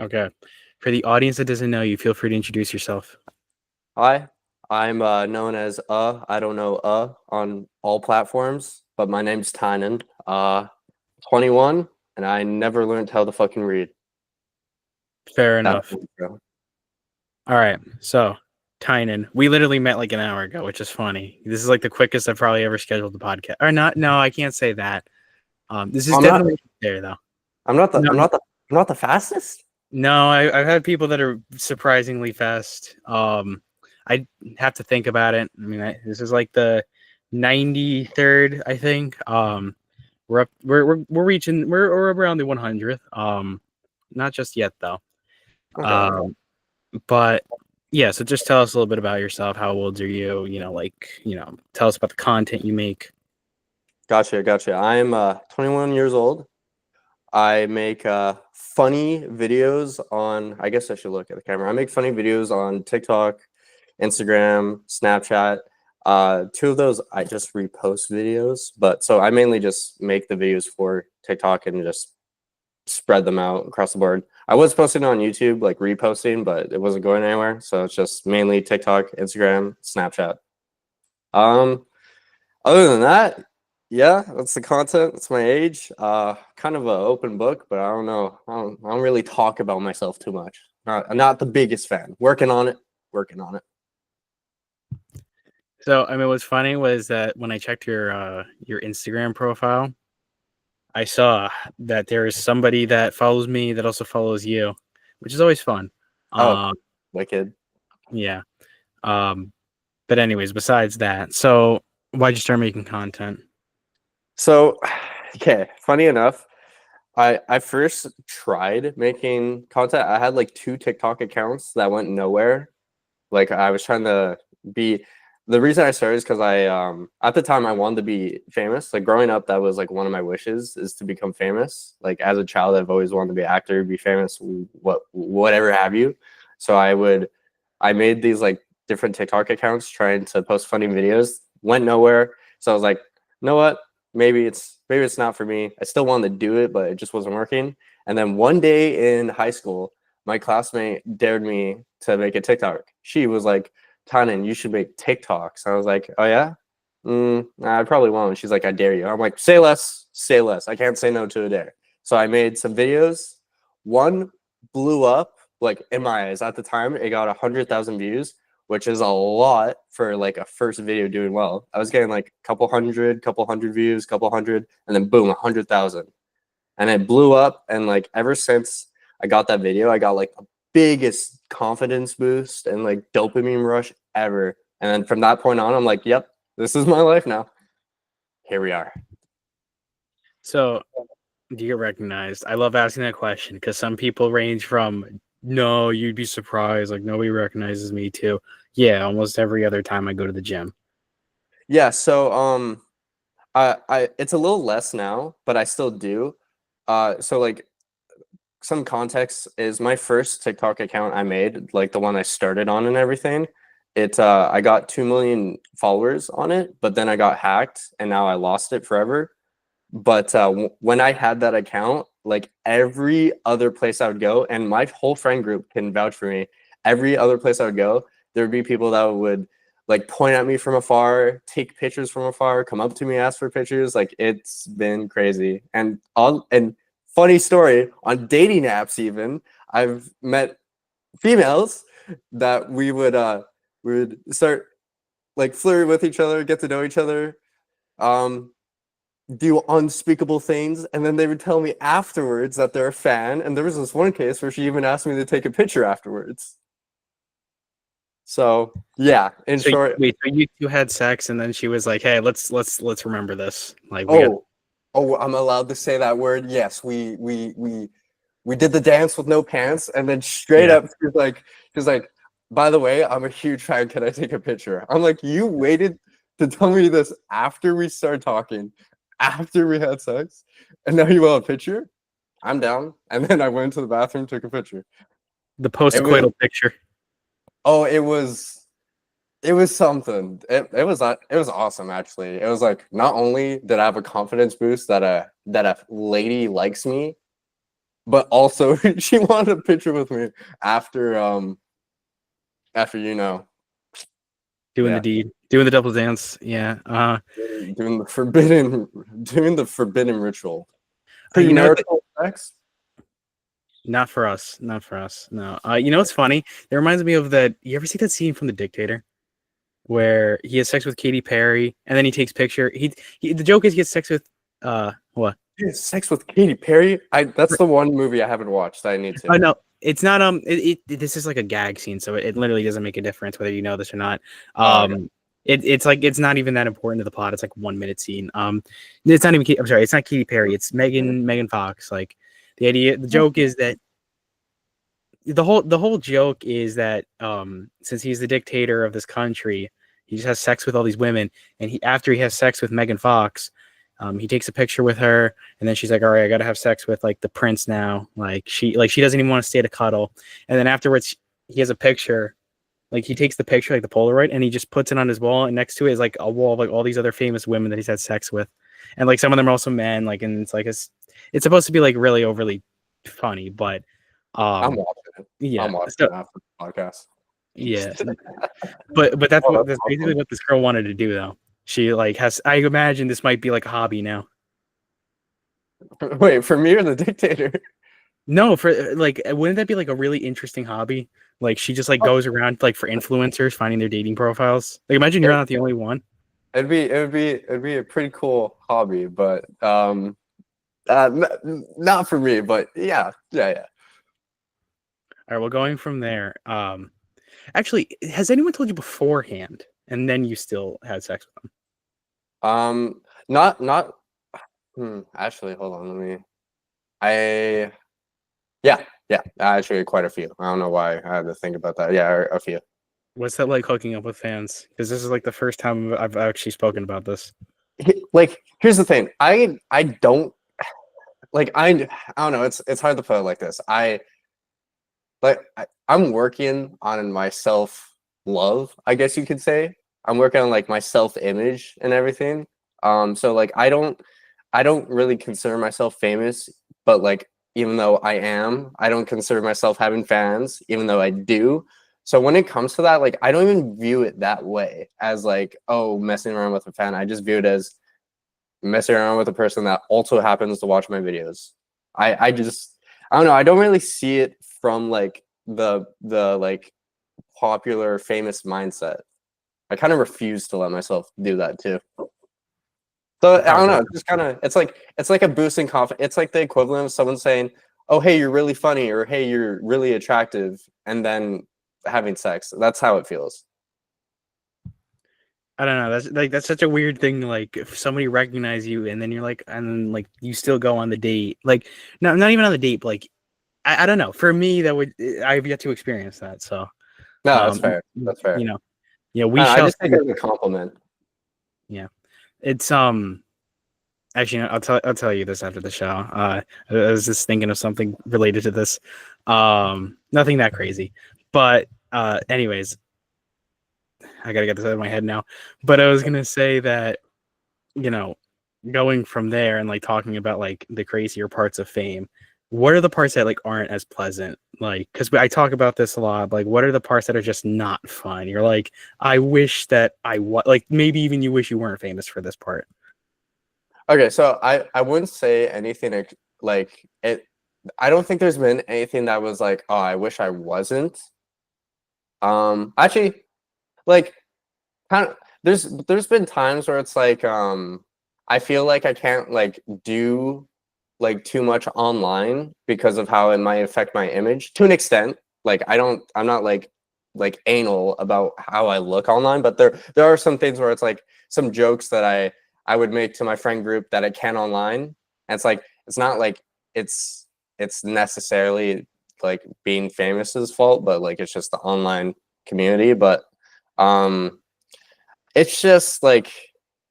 Okay. For the audience that doesn't know you, feel free to introduce yourself. Hi, I'm known as I don't know on all platforms, but my name's Tynan. 21, and I never learned how to fucking read. Fair That's enough. the intro. All right. So, Tynan, we literally met like an hour ago, which is funny. This is like the quickest I've probably ever scheduled the podcast. Or not. No, I can't say that. This is I'm not. definitely there though. I'm not the. No, I'm not the. I'm not the fastest. no, I've had people that are surprisingly fast. I have to think about it. I mean, this is like the 93rd, I think. We're up. We're reaching. We're around the 100th. Not just yet though. Okay. Um, but yeah. So just tell us a little bit about yourself. How old are you? Tell us about the content you make. Gotcha. I'm 21 years old. I make funny videos on. I guess I should look at the camera. I make funny videos on TikTok, Instagram, Snapchat. Two of those I just repost videos, but so I mainly just make the videos for TikTok and just spread them out across the board. I was posting on YouTube, like reposting, but it wasn't going anywhere. So it's just mainly TikTok, Instagram, Snapchat. Um, Other than that, yeah, that's the content. That's my age. Kind of an open book, but I don't know. I don't really talk about myself too much. I'm not the biggest fan. Working on it. Working on it. So I mean, what's funny was that when I checked your Instagram profile, I saw that there is somebody that follows me that also follows you, which is always fun. Oh, Um, wicked. yeah. Um, but anyways, besides that, so why'd you start making content? So, okay, funny enough, I first tried making content. I had like two TikTok accounts that went nowhere. Like I was trying to be the reason I started is because I at the time I wanted to be famous. Like growing up, that was like one of my wishes is to become famous. Like as a child, I've always wanted to be an actor, be famous, whatever have you. So I made these like different TikTok accounts trying to post funny videos. Went nowhere. So I was like, you know what? Maybe it's not for me. I still wanted to do it, but it just wasn't working. And then one day in high school, my classmate dared me to make a TikTok. She was like, Tynan, you should make TikToks. I was like, oh yeah? Nah, I probably won't. She's like, I dare you. I'm like, say less, say less. I can't say no to a dare. So I made some videos. One blew up like in my eyes. At the time, it got 100,000 views, which is a lot for like a first video doing well. I was getting like a couple hundred views, couple hundred, and then boom, 100,000. And it blew up. And like ever since I got that video, I got like the biggest confidence boost and like dopamine rush ever. And then from that point on, I'm like, yep, this is my life now. Here we are. So, do you get recognized? I love asking that question because some people range from no, you'd be surprised, like nobody recognizes me too. Yeah, almost every other time I go to the gym. Yeah, so I it's a little less now, but I still do. So like some context is my first TikTok account I made, like the one I started on and everything. I got 2 million followers on it, but then I got hacked and now I lost it forever. But when I had that account, like every other place I would go, and my whole friend group can vouch for me, every other place I would go, there would be people that would like point at me from afar, take pictures from afar, come up to me, ask for pictures. Like it's been crazy. And funny story on dating apps, even I've met females that we would start like flirting with each other, get to know each other. Um, do unspeakable things, and then they would tell me afterwards that they're a fan. And there was this one case where she even asked me to take a picture afterwards. So yeah, in So short, wait, so you two had sex, and then she was like, "Hey, let's remember this. Like we got." oh, I'm allowed to say that word. Yes, we did the dance with no pants, and then straight Yeah. up she's like, by the way, I'm a huge fan. Can I take a picture? I'm like, you waited to tell me this after we started talking, after we had sex, and now you want a picture? I'm down. And then I went to the bathroom, took a picture. The It was post-coital picture. oh, it was something. It was awesome actually. It was like not only did I have a confidence boost that a lady likes me, but also she wanted a picture with me after after Doing the yeah, deed, doing the double dance. Yeah. doing the forbidden ritual. You know what? Premarital sex. Not for us. Not for us. No. You know what's funny? It reminds me of that. You ever see that scene from The Dictator where he has sex with Katy Perry and then he takes picture? The joke is he has sex with what? Sex with Katy Perry. That's the one movie I haven't watched that I need to. No, it's not. This is like a gag scene, so it literally doesn't make a difference whether you know this or not. Okay. It's like it's not even that important to the plot. It's like 1 minute scene. It's not even. I'm sorry, it's not Katy Perry. It's Megan Fox. Like the joke is that the whole joke is that since he's the dictator of this country, he just has sex with all these women, and after he has sex with Megan Fox, he takes a picture with her, and then she's like, all right, I gotta have sex with like the prince now. She doesn't even want to stay to cuddle, and then afterwards he has a picture. Like he takes the picture, like the Polaroid, and he just puts it on his wall, and next to it is like a wall of like all these other famous women that he's had sex with, and like some of them are also men. Like, and it's supposed to be like really overly funny, but I'm um, watching it. yeah. I'm watching So it after the podcast. yeah, but that's Oh, that's basically awesome. what this girl wanted to do though. She like has. I imagine this might be like a hobby now. Wait, for me or the dictator? No, for like, wouldn't that be like a really interesting hobby? Like she just like Oh, goes around like for influencers finding their dating profiles. Like imagine you're it, not the only one. it'd be a pretty cool hobby, but not for me. But yeah. All right, well, going from there. Actually, has anyone told you beforehand, and then you still had sex with them? Not. Actually, hold on. Let me. I yeah. Actually, quite a few. I don't know why I had to think about that. Yeah, a few. What's that like hooking up with fans? Because this is like the first time I've actually spoken about this. Like, here's the thing. I don't like. I don't know. It's hard to put it like this. I'm working on my self love, I guess you could say. I'm working on like my self image and everything. So like I don't really consider myself famous, but like even though I don't consider myself having fans, even though I do. So when it comes to that, like I don't even view it that way as like, oh, messing around with a fan. I just view it as messing around with a person that also happens to watch my videos. I just I don't know. I don't really see it from like the like popular famous mindset. I kind of refuse to let myself do that too. So I Oh, don't so know. Just kind of it's like a boosting confidence. It's like the equivalent of someone saying, "Oh, hey, you're really funny," or "Hey, you're really attractive," and then having sex. That's how it feels. I don't know. That's such a weird thing. Like if somebody recognize you, and then you're like, and then like you still go on the date. Like no, not even on the date. But, like I don't know. For me, that would I've yet to experience that. So No, that's um, fair. That's fair. we I shall just take see. it as a compliment. Yeah, it's actually, no, I'll tell you this after the show. I was just thinking of something related to this. Nothing that crazy, but anyways, I gotta get this out of my head now. But I was gonna say that you know, going from there and like talking about like the crazier parts of fame. What are the parts that like aren't as pleasant? Like, because I talk about this a lot. Like, what are the parts that are just not fun? You're like, I wish that I was like, maybe even you wish you weren't famous for this part. Okay, so I wouldn't say anything like it. I don't think there's been anything that was like, oh, I wish I wasn't. Actually, like kind of there's been times where it's like I feel like I can't like do like too much online because of how it might affect my image to an extent. Like I'm not like anal about how I look online, but there are some things where it's like some jokes that I would make to my friend group that I can online. And it's like it's not like it's it's necessarily like being famous's fault, but like it's just the online community. But um it's just like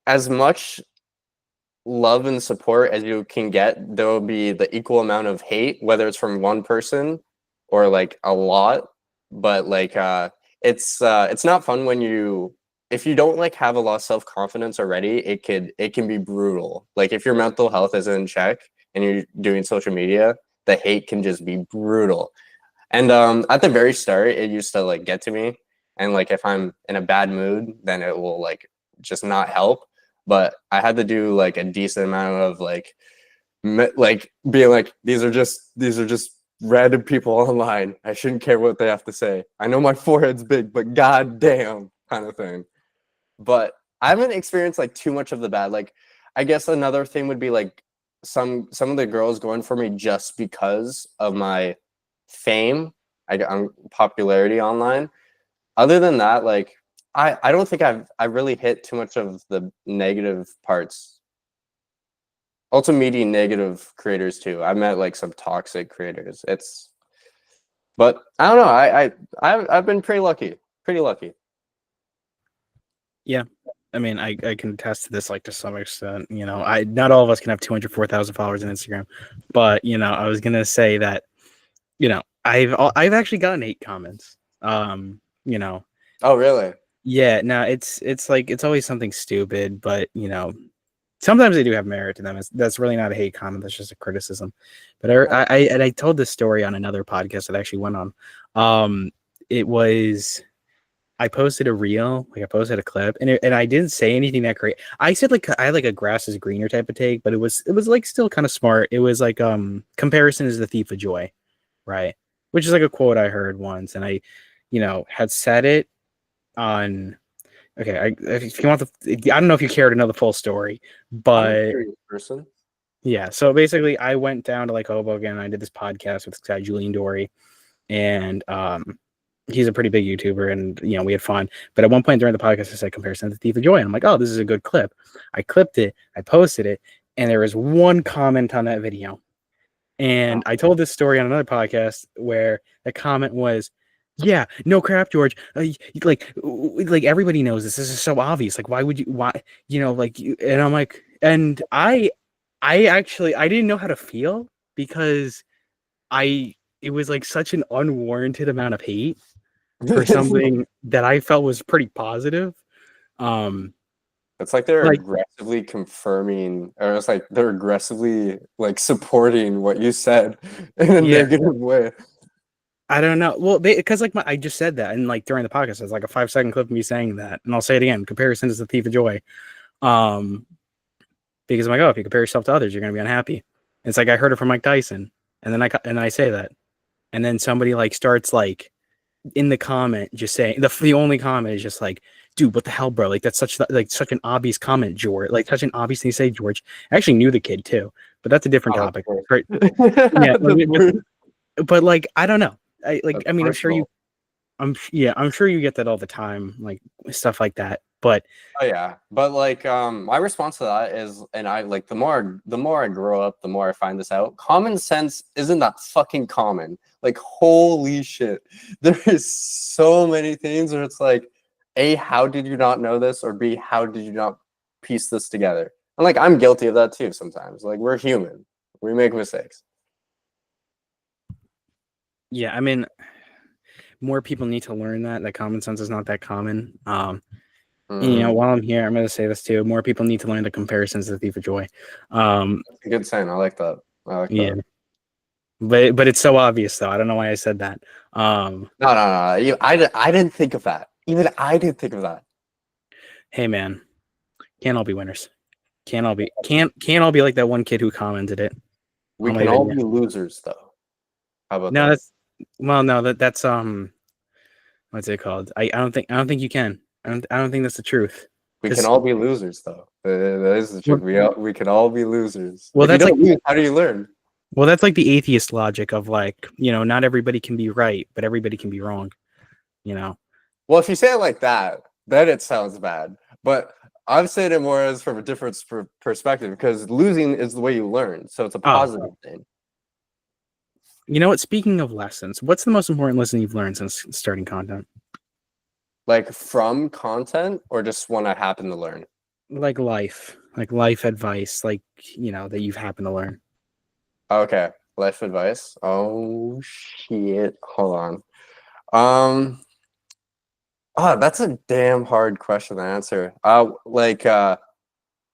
as much love and support as you can get, there will be the equal amount of hate, whether it's from one person or like a lot. But like it's not fun when you if you don't like have a lot of self-confidence already, it can be brutal. Like if your mental health isn't in check and you're doing social media, the hate can just be brutal. And at the very start, it used to like get to me, and like if I'm in a bad mood, then it will like just not help. But I had to do like a decent amount of like being like, these are just random people online. I shouldn't care what they have to say. I know my forehead's big, but goddamn, kind of thing. But I haven't experienced like too much of the bad. Like, I guess another thing would be like some of the girls going for me just because of my fame, I'm popularity online. Other than that, like I don't think I really hit too much of the negative parts. Also meeting negative creators too. I met like some toxic creators. But I don't know. I've been pretty lucky. Pretty lucky. Yeah. I mean, I can attest to this like to some extent. You know, not all of us can have 204,000 followers on Instagram, but you know, I was gonna say that, you know, I've actually gotten 8 comments. You know. Oh really? Yeah, no, it's like it's always something stupid, but you know, sometimes they do have merit to them. That's really not a hate comment. That's just a criticism. But I told this story on another podcast that I actually went on. It was I posted a reel, like I posted a clip, and I didn't say anything that great. I said like I had like a grass is greener type of take, but it was like still kind of smart. It was like comparison is the thief of joy, right? Which is like a quote I heard once, and I, you know, had said it on. Okay, if you want I don't know if you care to know the full story, I'm a but curious person. yeah. So basically, I went down to like Hoboken. And I did this podcast with this guy Julian Dory, and he's a pretty big YouTuber, and you know we had fun. But at one point during the podcast, I said comparison to the Thief of Joy, and I'm like, oh, this is a good clip. I clipped it, I posted it, and there was one comment on that video, and I told this story on another podcast where the comment was, "Yeah, no crap, George. Like everybody knows this. This is so obvious. Like, why would you? Why, you know? Like, and I'm like, and I actually I didn't know how to feel because it was like such an unwarranted amount of hate for something that I felt was pretty positive. It's like they're Like aggressively confirming, or it's like they're aggressively like supporting what you said in a yeah, negative way. I don't know. Well, because like I just said that, and like during the podcast, it's like a 5-second clip of me saying that, and I'll say it again. Comparison is the thief of joy. Um, because I'm like, oh, if you compare yourself to others, you're gonna be unhappy. And it's like I heard it from Mike Tyson, and then I say that, and then somebody like starts like in the comment just saying the only comment is just like, dude, what the hell, bro? Like that's such an obvious comment, George. Like such an obvious thing to say, George. I actually knew the kid too, but that's a different Oh, topic. Right? Yeah, but like I don't know. I mean, I'm sure you get that all the time, like stuff like that. But Oh yeah, but like my response to that is, and I like the more I grow up, the more I find this out. Common sense isn't that fucking common. Like holy shit, there is so many things where it's like, A, how did you not know this, or B, how did you not piece this together? And like I'm guilty of that too sometimes. Like we're human, we make mistakes. yeah, I mean, more people need to learn that common sense is not that common. And, you know, while I'm here, I'm going to say this too. More people need to learn the comparisons of the thief of joy. That's a good saying. I like that. I like Yeah, that. but it's so obvious though. I don't know why I said that. No. I didn't think of that. Even I didn't think of that. Hey man, can't all be winners. Can't all be like that one kid who commented it. We on my can all video. be losers, though. How about No, that? that's what's it called? I don't think you can. I don't think that's the truth. We can Because all be losers, though. That is the truth. We can all be losers. well, If you that's like don't lose, how do you learn? that's like the atheist logic of like, you know, not everybody can be right, but everybody can be wrong. You know. Well, if you say it like that, then it sounds bad. But I'm saying it more as from a different perspective, because losing is the way you learn, so it's a Oh, positive thing. you know what? Speaking of lessons, what's the most important lesson you've learned since starting content? Like from content, or just one I happen to learn. Like life advice, like you know that you've happened to learn. Okay, life advice. Oh shit! Hold on. Um. Oh, that's a damn hard question to answer. Well,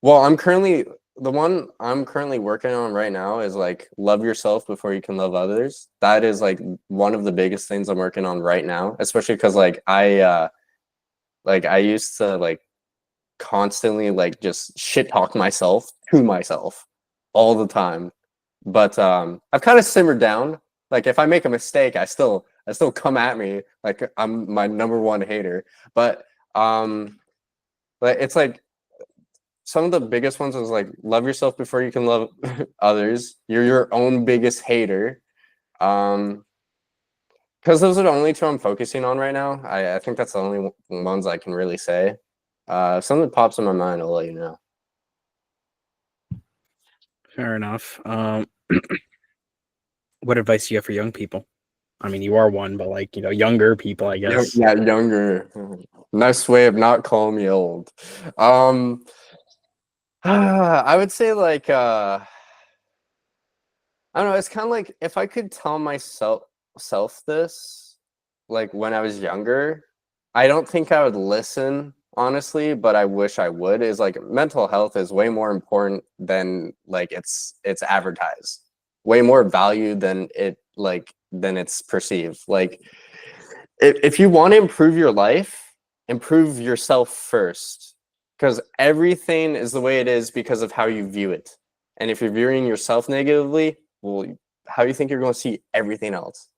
I'm currently the one I'm currently working on right now is like love yourself before you can love others. That is like one of the biggest things I'm working on right now, especially because like I used to like constantly like just shit talk myself to myself all the time. But I've kind of simmered down. Like if I make a mistake, I still come at me like I'm my number one hater. Um but it's like some of the biggest ones is like love yourself before you can love others. You're your own biggest hater. Um because those are the only two I'm focusing on right now. I think that's the only ones I can really say. If something pops in my mind, I'll let you know. Fair enough. What advice do you have for young people? I mean, you are one, but like, younger people, I guess. Yeah, younger. Nice way of not calling me old. Um, I would say like I don't know. It's kind of like if I could tell myself this, like when I was younger, I don't think I would listen honestly, but I wish I would. Is like mental health is way more important than like it's advertised, way more value than than it's perceived. Like if you want to improve your life, improve yourself first, because everything is the way it is because of how you view it. And if you're viewing yourself negatively, well, how do you think you're going to see everything else?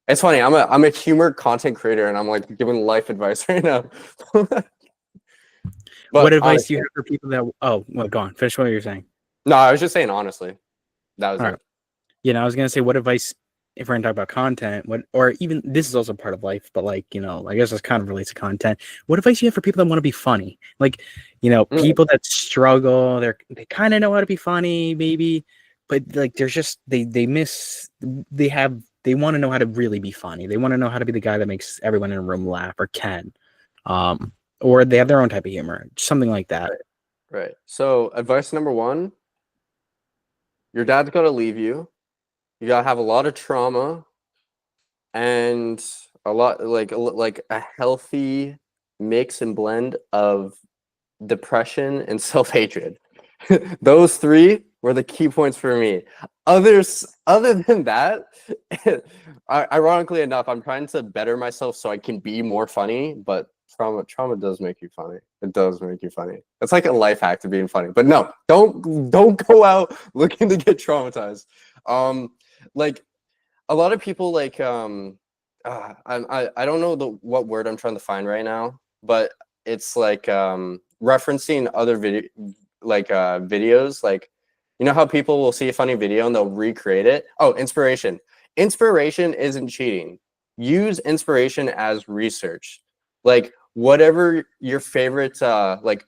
It's funny. I'm a humor content creator, and I'm like giving life advice right now. What But advice do you honestly, have for people that? Oh, well, go on. Finish what you're saying. no, I was just saying honestly. That was All right. it. I was gonna say, what advice if we're gonna talk about content, what or even this is also part of life, but like, I guess this kind of relates to content. What advice do you have for people that want to be funny? Like, Mm, people that struggle, they kind of know how to be funny, maybe, but like there's just they miss they want to know how to really be funny. They want to know how to be the guy that makes everyone in a room laugh or can. Um, or they have their own type of humor, something like that. right, right. So advice number one: your dad's gonna leave you. You gotta have a lot of trauma and a lot like a healthy mix and blend of depression and self-hatred. Those three were the key points for me. Other than that, ironically enough, I'm trying to better myself so I can be more funny, but trauma does make you funny. It does make you funny. It's like a life hack to being funny. But no, don't go out looking to get traumatized. Like a lot of people I don't know what word I'm trying to find right now, but it's like referencing other videos. Like you know how people will see a funny video and they'll recreate it. Oh, inspiration isn't cheating. Use inspiration as research. Like whatever your favorite like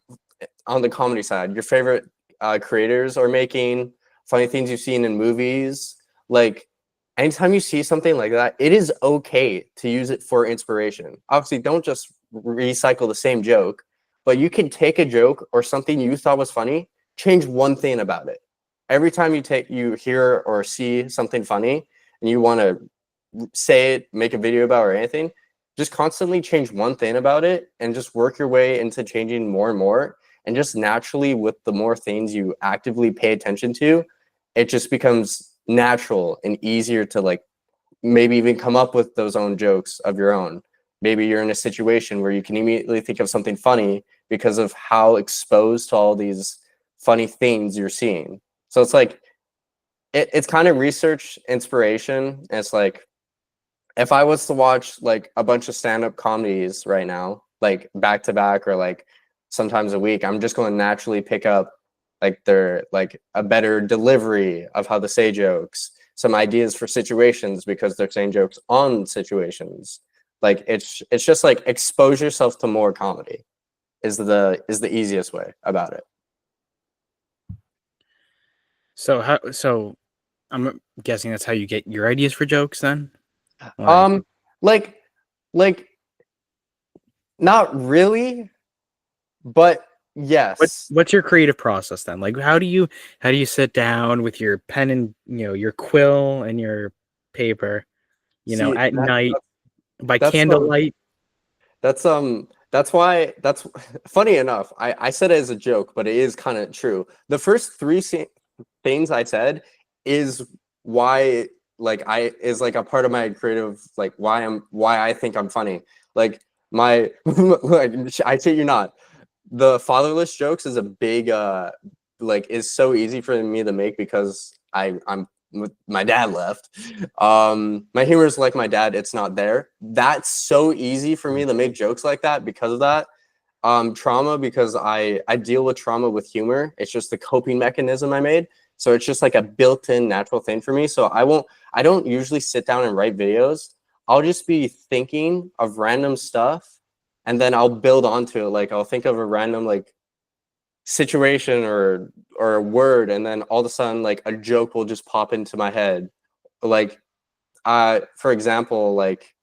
on the comedy side, your favorite creators are making, funny things you've seen in movies. Like anytime you see something like that, it is okay to use it for inspiration. Obviously, don't just recycle the same joke, but you can take a joke or something you thought was funny, change one thing about it. Every time you hear or see something funny and you want to say it, make a video about or anything, just constantly change one thing about it and just work your way into changing more and more. And just naturally, with the more things you actively pay attention to, it just becomes natural and easier to like maybe even come up with those own jokes of your own. Maybe you're in a situation where you can immediately think of something funny because of how exposed to all these funny things you're seeing. So it's like it's kind of research inspiration. And it's like if I was to watch like a bunch of stand-up comedies right now, like back to back or like sometimes a week, I'm just going to naturally pick up like their like a better delivery of how to say jokes, some ideas for situations because they're saying jokes on situations. Like it's just like expose yourself to more comedy is the easiest way about it. So I'm guessing that's how you get your ideas for jokes then? Like Um like like not really, but yes. what's your creative process then? Like how do you sit down with your pen and your quill and your paper, See, at night by that's candlelight? that's That's why. That's funny enough. I said it as a joke, but it is kind of true. The first three things I said is why like I is like a part of my creative like why I think I'm funny. Like my like I shit you not. The fatherless jokes is a big like is so easy for me to make because I'm my dad left. My humor is like my dad, it's not there. That's so easy for me to make jokes like that because of that. Trauma, because I deal with trauma with humor. It's just the coping mechanism I made. So it's just like a built-in natural thing for me. So I don't usually sit down and write videos. I'll just be thinking of random stuff and then I'll build onto it. Like I'll think of a random like situation or a word, and then all of a sudden like a joke will just pop into my head. Like for example, like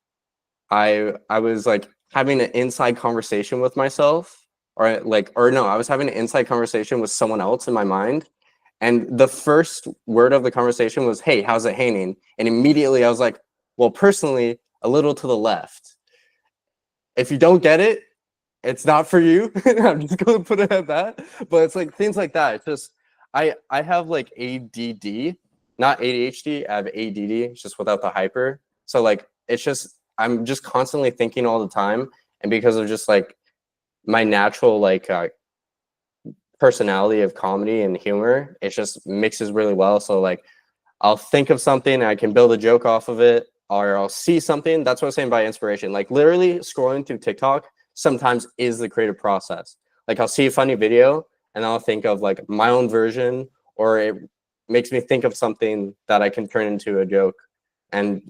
I was like having an inside conversation with myself, or no, I was having an inside conversation with someone else in my mind. And the first word of the conversation was, "Hey, how's it hanging?" And immediately I was like, "Well, personally, a little to the left." If you don't get it, it's not for you. I'm just gonna put it at that. But it's like things like that. It's just I have like ADD, not ADHD. I have ADD, it's just without the hyper. So like it's just I'm just constantly thinking all the time, and because of just like my natural like personality of comedy and humor, it just mixes really well. So like I'll think of something and I can build a joke off of it, or I'll see something. That's what I'm saying by inspiration. Like literally scrolling through TikTok sometimes is the creative process. Like I'll see a funny video and I'll think of like my own version, or it makes me think of something that I can turn into a joke. And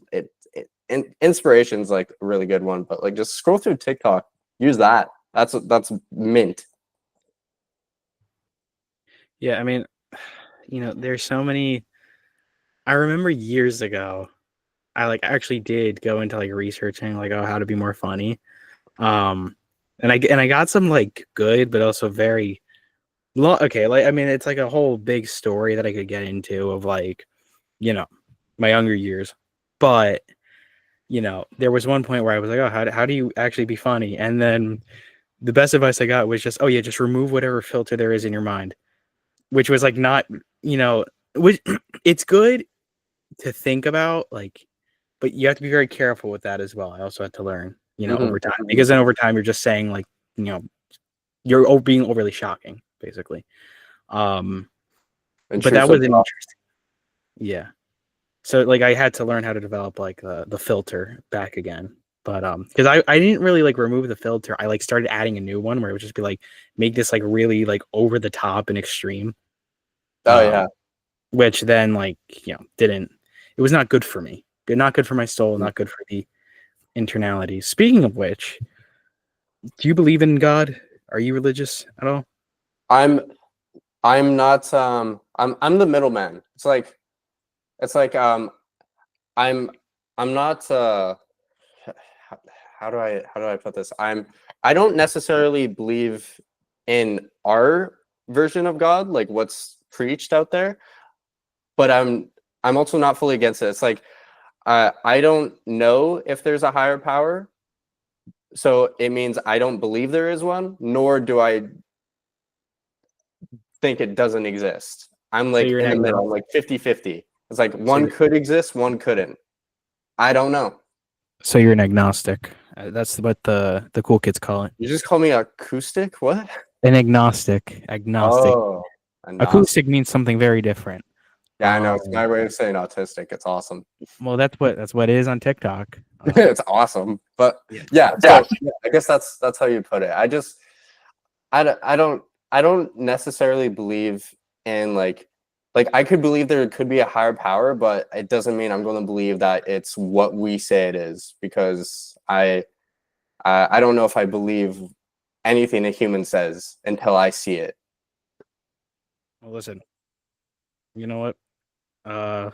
inspiration's like a really good one, but like just scroll through TikTok, use that. That's mint. Yeah, I mean, there's so many. I remember years ago, I like actually did go into like researching like how to be more funny. And I got some like good but also very long. Okay, like I mean it's like a whole big story that I could get into of like, you know, my younger years. But, there was one point where I was like, "Oh, how do you actually be funny?" And then the best advice I got was just, "Oh yeah, just remove whatever filter there is in your mind." Which was like not, which it's good to think about, like, but you have to be very careful with that as well. I also had to learn, Mhm. over time, because then over time you're just saying like, you're being overly shocking, basically. Um, And but truth that will was be an interesting, yeah. So like I had to learn how to develop like the filter back again. But because I didn't really like remove the filter. I like started adding a new one where it would just be like make this like really like over the top and extreme. oh yeah. Which then like didn't, it was not good for me, not good for my soul, not good for the internality. Speaking of which, do you believe in God? Are you religious at all? I'm I'm not I'm the middleman. It's like I'm I'm not how do I put this? I don't necessarily believe in our version of God, like what's preached out there, but I'm also not fully against it. It's like I don't know if there's a higher power, so it means I don't believe there is one, nor do I think it doesn't exist. I'm So like you're an in the middle. agnostic. I'm like 50-50. It's like So one you're, could exist, one couldn't. I don't know. so you're an agnostic. That's what the cool kids call it. You just call me acoustic? What? An agnostic. Agnostic. Oh, a Gnostic. Acoustic means something very different. Yeah, I know. It's Um, my way of saying autistic. It's awesome. well, that's what it is on TikTok. It's awesome. But Yeah. yeah, Yeah. so yeah, I guess that's how you put it. I don't necessarily believe in like I could believe there could be a higher power, but it doesn't mean I'm going to believe that it's what we say it is, because I don't know if I believe anything a human says until I see it. Well, listen. You know what? Uh,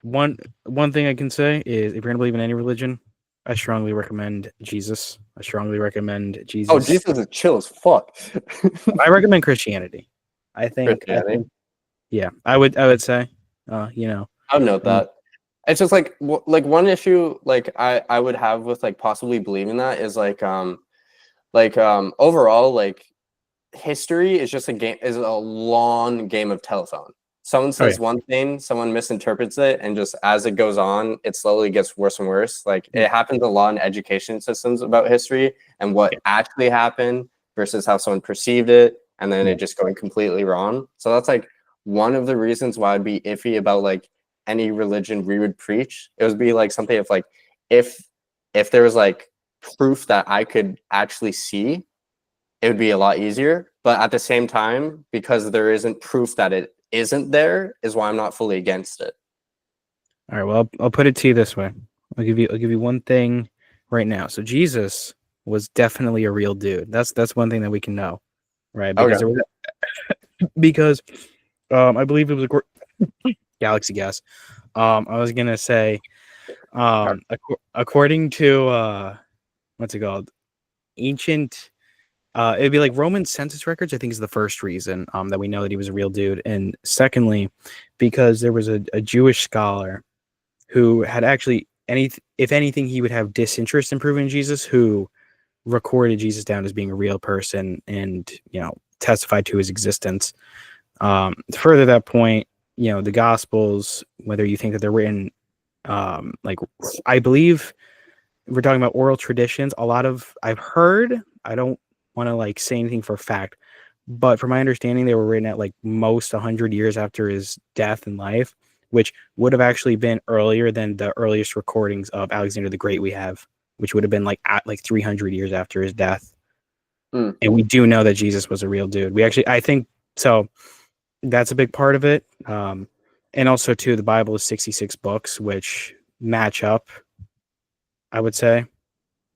one thing I can say is if you're gonna believe in any religion, I strongly recommend Jesus. I strongly recommend Oh, Jesus. Jesus is chill as fuck. I recommend Christianity. I Christianity. think, yeah, I would say, I'll note and that. It's just like like one issue like I would have with like possibly believing that is like like overall, like history is just a long game of telephone. Someone Oh yeah, says one thing, someone misinterprets it, and just as it goes on, it slowly gets worse and worse. Like yeah, it happens a lot in education systems about history and what yeah, actually happened versus how someone perceived it, and then yeah. it just going completely wrong. So that's like one of the reasons why I'd be iffy about like any religion we would preach. It would be like something if like if if there was like proof that I could actually see, it would be a lot easier. But at the same time, because there isn't proof that it isn't there, is why I'm not fully against it. All right. Well, I'll put it to you this way. I'll give you one thing right now. So Jesus was definitely a real dude. That's one thing that we can know, right? Okay. Because I believe it was a galaxy gas. I was gonna say according to what's it called? Ancient it'd be like Roman census records, I think is the first reason that we know that he was a real dude. And secondly, because there was a Jewish scholar who had actually if anything, he would have disinterest in proving Jesus, who recorded Jesus down as being a real person and, testified to his existence. To further that point, the Gospels, whether you think that they're written, like I believe we're talking about oral traditions. A lot of I've heard. I don't want to like say anything for a fact, but from my understanding, they were written at like most 100 years after his death and life, which would have actually been earlier than the earliest recordings of Alexander the Great we have, which would have been like at like 300 years after his death. Mm. And we do know that Jesus was a real dude. I think so. That's a big part of it. And also too, the Bible is 66 books, which match up, I would say.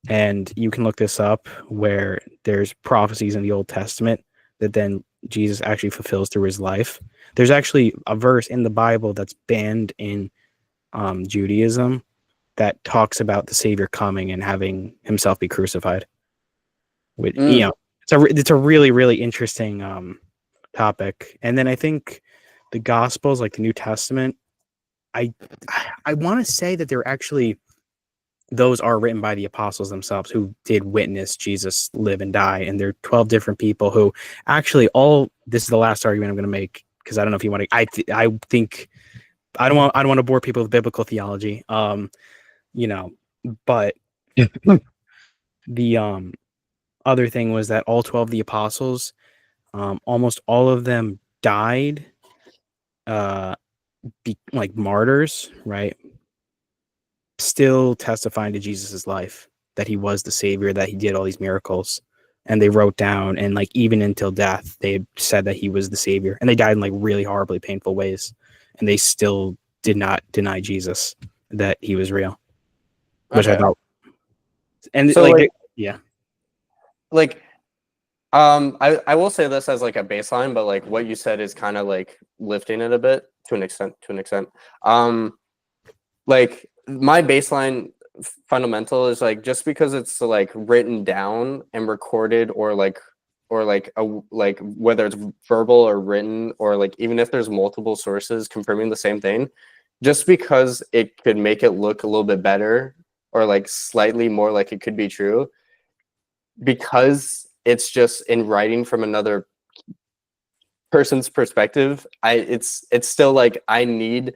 And you can look this up where there's prophecies in the Old Testament that then Jesus actually fulfills through his life. There's actually a verse in the Bible that's banned in Judaism that talks about the Savior coming and having himself be crucified. Which, Mm. it's a really, really interesting topic. And then I think the Gospels, like the New Testament, I I want to say that they're actually those are written by the apostles themselves who did witness Jesus live and die. And there are 12 different people who actually this is the last argument I'm going to make because I don't know if you want to, I think I don't want to bore people with biblical theology. But the other thing was that all 12 of the apostles, almost all of them died, like martyrs, right? Still testifying to Jesus's life, that he was the savior, that he did all these miracles. And they wrote down, and like even until death, they said that he was the savior. And they died in like really horribly painful ways. And they still did not deny Jesus, that he was real, which I Okay. thought. And So like yeah. like I will say this as like a baseline, but like what you said is kind of like lifting it a bit to an extent. Like my baseline fundamental is like just because it's like written down and recorded or like whether it's verbal or written or like even if there's multiple sources confirming the same thing, just because it could make it look a little bit better or like slightly more like it could be true, because it's just in writing from another person's perspective, it's still like I need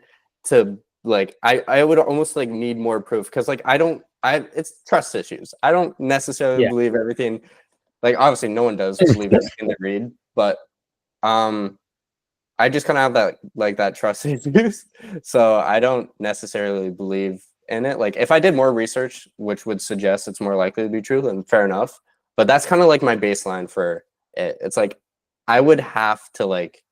to like I would almost like need more proof because like I it's trust issues. I don't necessarily Yeah. believe everything. Like obviously no one does believe everything they read, but I just kind of have that trust issues. So I don't necessarily believe in it. Like if I did more research, which would suggest it's more likely to be true, then fair enough. But that's kind of like my baseline for it. It's like I would have to like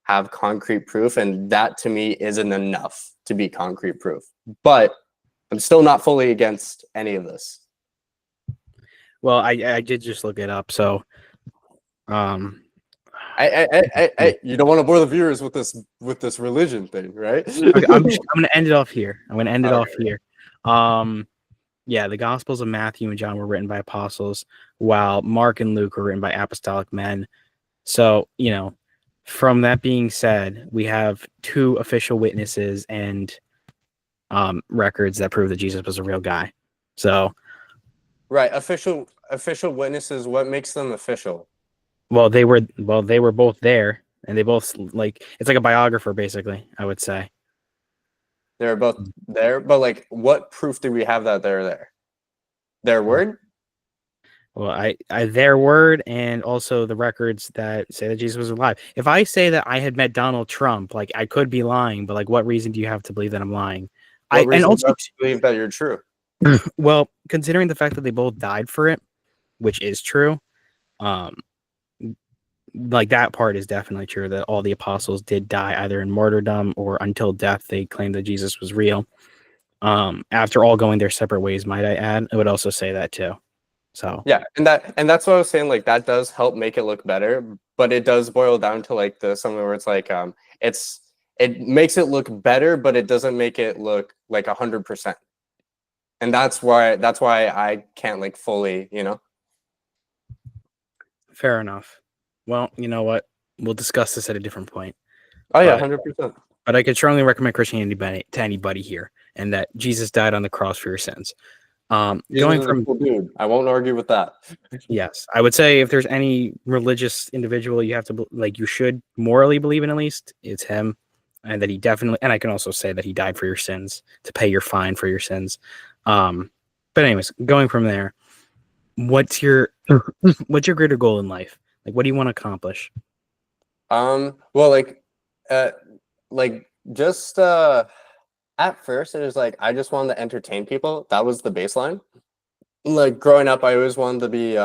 have concrete proof, and that to me isn't enough to be concrete proof. But I'm still not fully against any of this. Well, I did just look it up. So, um, You don't want to bore the viewers with this religion thing, right? okay, I'm going to end it off here. I'm going to end it off Okay. here. Yeah, the Gospels of Matthew and John were written by apostles, while Mark and Luke were written by apostolic men. So, from that being said, we have two official witnesses and records that prove that Jesus was a real guy. So, Right, official. official witnesses, what makes them official? Well, they were both there, and they both like it's like a biographer, basically. I would say. They're both there, but like, what proof do we have that they're there? Their word? Well, I their word and also the records that say that Jesus was alive. If I say that I had met Donald Trump, like I could be lying, but like what reason do you have to believe that I'm lying? What And reason do you also have to believe that you're true? well, considering the fact that they both died for it, which is true, um, like that part is definitely true that all the apostles did die either in martyrdom or until death. They claimed that Jesus was real. After all going their separate ways, might I add, I would also say that too. So Yeah, and that's what I was saying. Like that does help make it look better, but it does boil down to like the something where it's like it's it makes it look better, but it doesn't make it look like 100%. And that's why I can't like fully, you know. fair enough. Well, you know what? We'll discuss this at a different point. Oh yeah, But 100%. I could strongly recommend Christianity to anybody here, and that Jesus died on the cross for your sins. Jesus Going is a from cool dude. I won't argue with that. yes, I would say if there's any religious individual you have to like, you should morally believe in at least, it's him, and that he definitely. And I can also say that he died for your sins to pay your fine for your sins. Um, but anyways, going from there, what's your what's your greater goal in life? Like, what do you want to accomplish? Well, uh, like just at first it was like I just wanted to entertain people. That was the baseline. Like growing up, I always wanted to be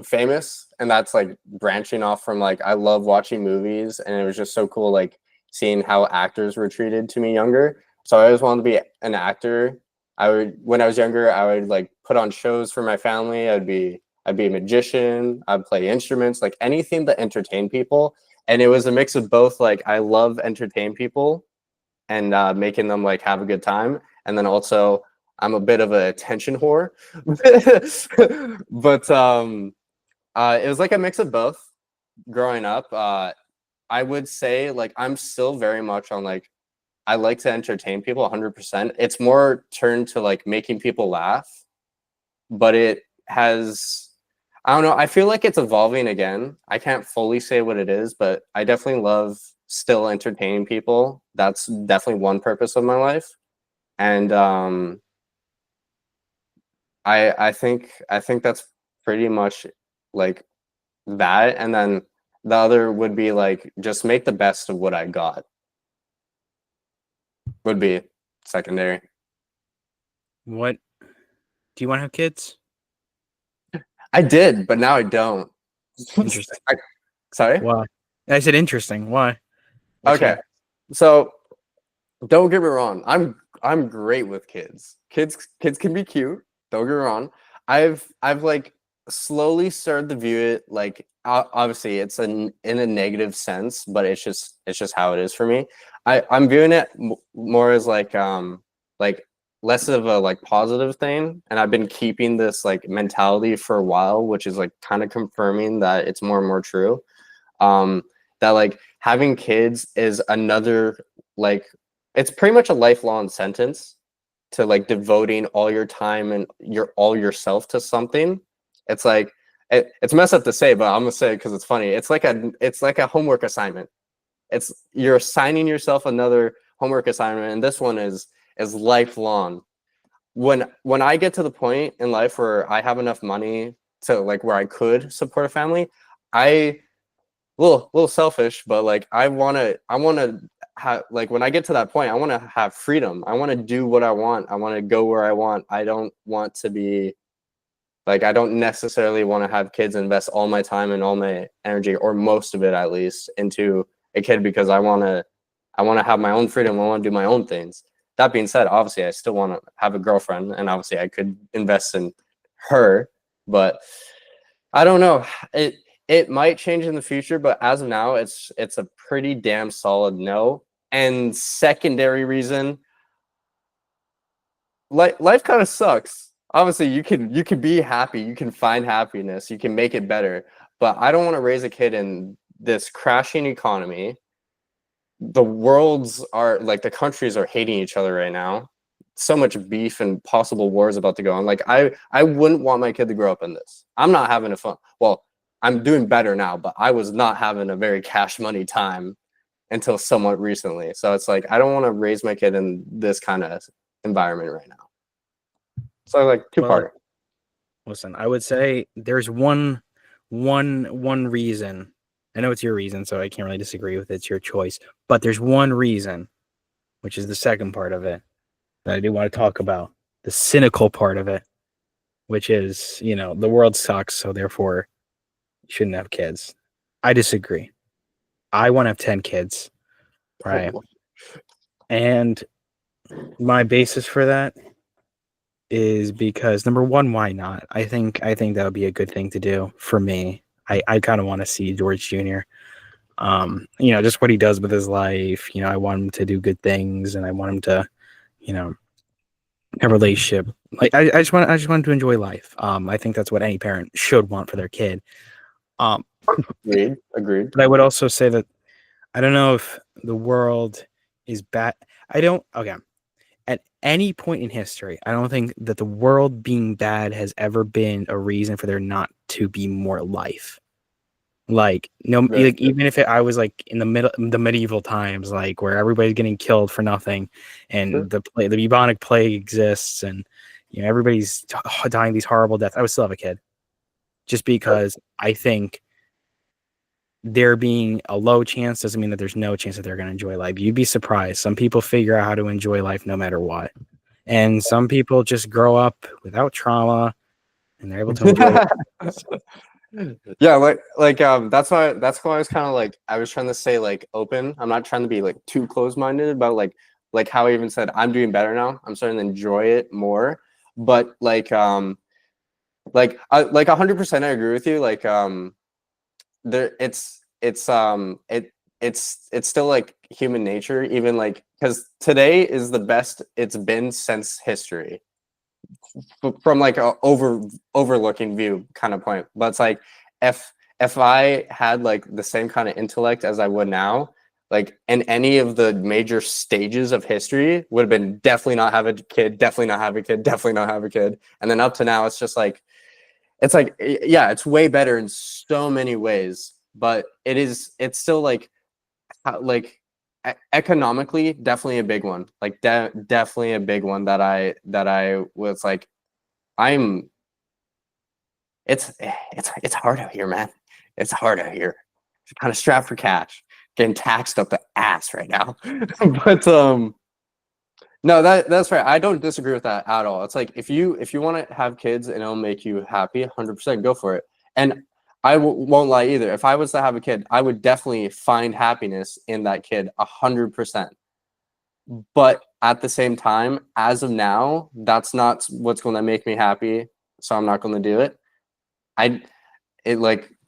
famous, and that's like branching off from like I love watching movies, and it was just so cool like seeing how actors were treated to me younger. So I always wanted to be an actor. I would when I was younger, I would like put on shows for my family. I'd be a magician. I'd play instruments, like anything to entertain people. And it was a mix of both. Like I love entertain people and making them like have a good time, and then also I'm a bit of a attention whore. But it was like a mix of both growing up. I would say like I'm still very much on like I like to entertain people 100%. It's more turned to like making people laugh, but it has I don't know, I feel like it's evolving again. I can't fully say what it is, but I definitely love still entertaining people. That's definitely one purpose of my life. And I think that's pretty much like that, and then the other would be like just make the best of what I got would be secondary. What do you want to have kids? I did, but now I don't. Interesting. I, sorry. Why? I said interesting. Why? What Okay, changed? so don't get me wrong. I'm great with kids. Kids can be cute. Don't get me wrong. I've like slowly started to view it like obviously it's in a negative sense, but it's just how it is for me. I'm viewing it more as like less of a like positive thing, and I've been keeping this like mentality for a while, which is like kind of confirming that it's more and more true. Um, that like having kids is another like it's pretty much a lifelong sentence to like devoting all your time and all yourself to something. It's like it's messed up to say, but I'm gonna say it because it's funny. It's like a homework assignment. It's you're assigning yourself another homework assignment, and this one is lifelong. When I get to the point in life where I have enough money to like where I could support a family, I little selfish, but like I wanna have like when I get to that point, I wanna have freedom. I wanna do what I want. I wanna go where I want. I don't want to be like I don't necessarily want to have kids invest all my time and all my energy, or most of it at least, into a kid because I wanna have my own freedom. I wanna do my own things. That being said, obviously I still wanna have a girlfriend, and obviously I could invest in her, but I don't know. It might change in the future, but as of now, it's a pretty damn solid no. And secondary reason, life kind of sucks. Obviously, you can be happy, you can find happiness, you can make it better. But I don't want to raise a kid in this crashing economy. The countries are hating each other right now. so much beef and possible wars about to go on. Like I wouldn't want my kid to grow up in this. I'm not having a fun. Well, I'm doing better now, but I was not having a very cash money time until somewhat recently. So it's like I don't want to raise my kid in this kind of environment right now. So like two-parter. Listen, I would say there's one reason. I know it's your reason, so I can't really disagree with it. It's your choice. But there's one reason, which is the second part of it, that I do want to talk about. The cynical part of it, which is, the world sucks, so therefore you shouldn't have kids. I disagree. I want to have 10 kids, right? Oh. And my basis for that is because, number one, why not? I think that would be a good thing to do for me. I kind of want to see George Jr. Just what he does with his life. I want him to do good things, and I want him to, have a relationship. Like I just want him to enjoy life. I think that's what any parent should want for their kid. Agreed. But I would also say that I don't know if the world is bad. Okay. At any point in history, I don't think that the world being bad has ever been a reason for there not to be more life. Like even if I was like in the medieval times, like where everybody's getting killed for nothing, and the bubonic plague exists, and everybody's dying these horrible deaths, I would still have a kid, just because I think there being a low chance doesn't mean that there's no chance that they're going to enjoy life. You'd be surprised. Some people figure out how to enjoy life no matter what, and some people just grow up without trauma, and they're able to enjoy it. Yeah, like that's why I was kind of like I was trying to say like open. I'm not trying to be like too close-minded about like how I even said I'm doing better now. I'm starting to enjoy it more. But like 100% I agree with you. Like there it's still like human nature, even like because today is the best it's been since history. From like a overlooking view kind of point, but it's like if I had like the same kind of intellect as I would now, like in any of the major stages of history, would have been definitely not have a kid, definitely not have a kid, definitely not have a kid, and then up to now, it's just like yeah, it's way better in so many ways, but it's still like economically definitely a big one, like definitely a big one that I was like it's hard out here, man. It's hard out here. It's kind of strapped for cash, getting taxed up the ass right now. But no, that's right. I don't disagree with that at all. It's like if you want to have kids and it'll make you happy, 100% go for it. And I won't lie either. If I was to have a kid, I would definitely find happiness in that kid 100%. But at the same time, as of now, that's not what's going to make me happy. So I'm not going to do it.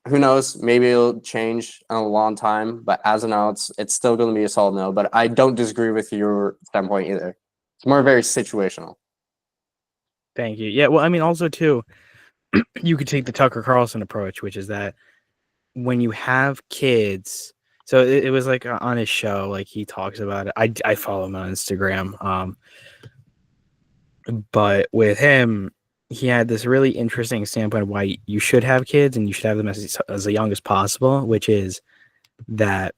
Who knows? Maybe it'll change in a long time. But as of now, it's still going to be a solid no. But I don't disagree with your standpoint either. It's more very situational. Thank you. Yeah. Well, I mean, also too, you could take the Tucker Carlson approach, which is that when you have kids, so it was like on his show, like he talks about it. I follow him on Instagram. But with him, he had this really interesting standpoint of why you should have kids and you should have them as young as possible, which is that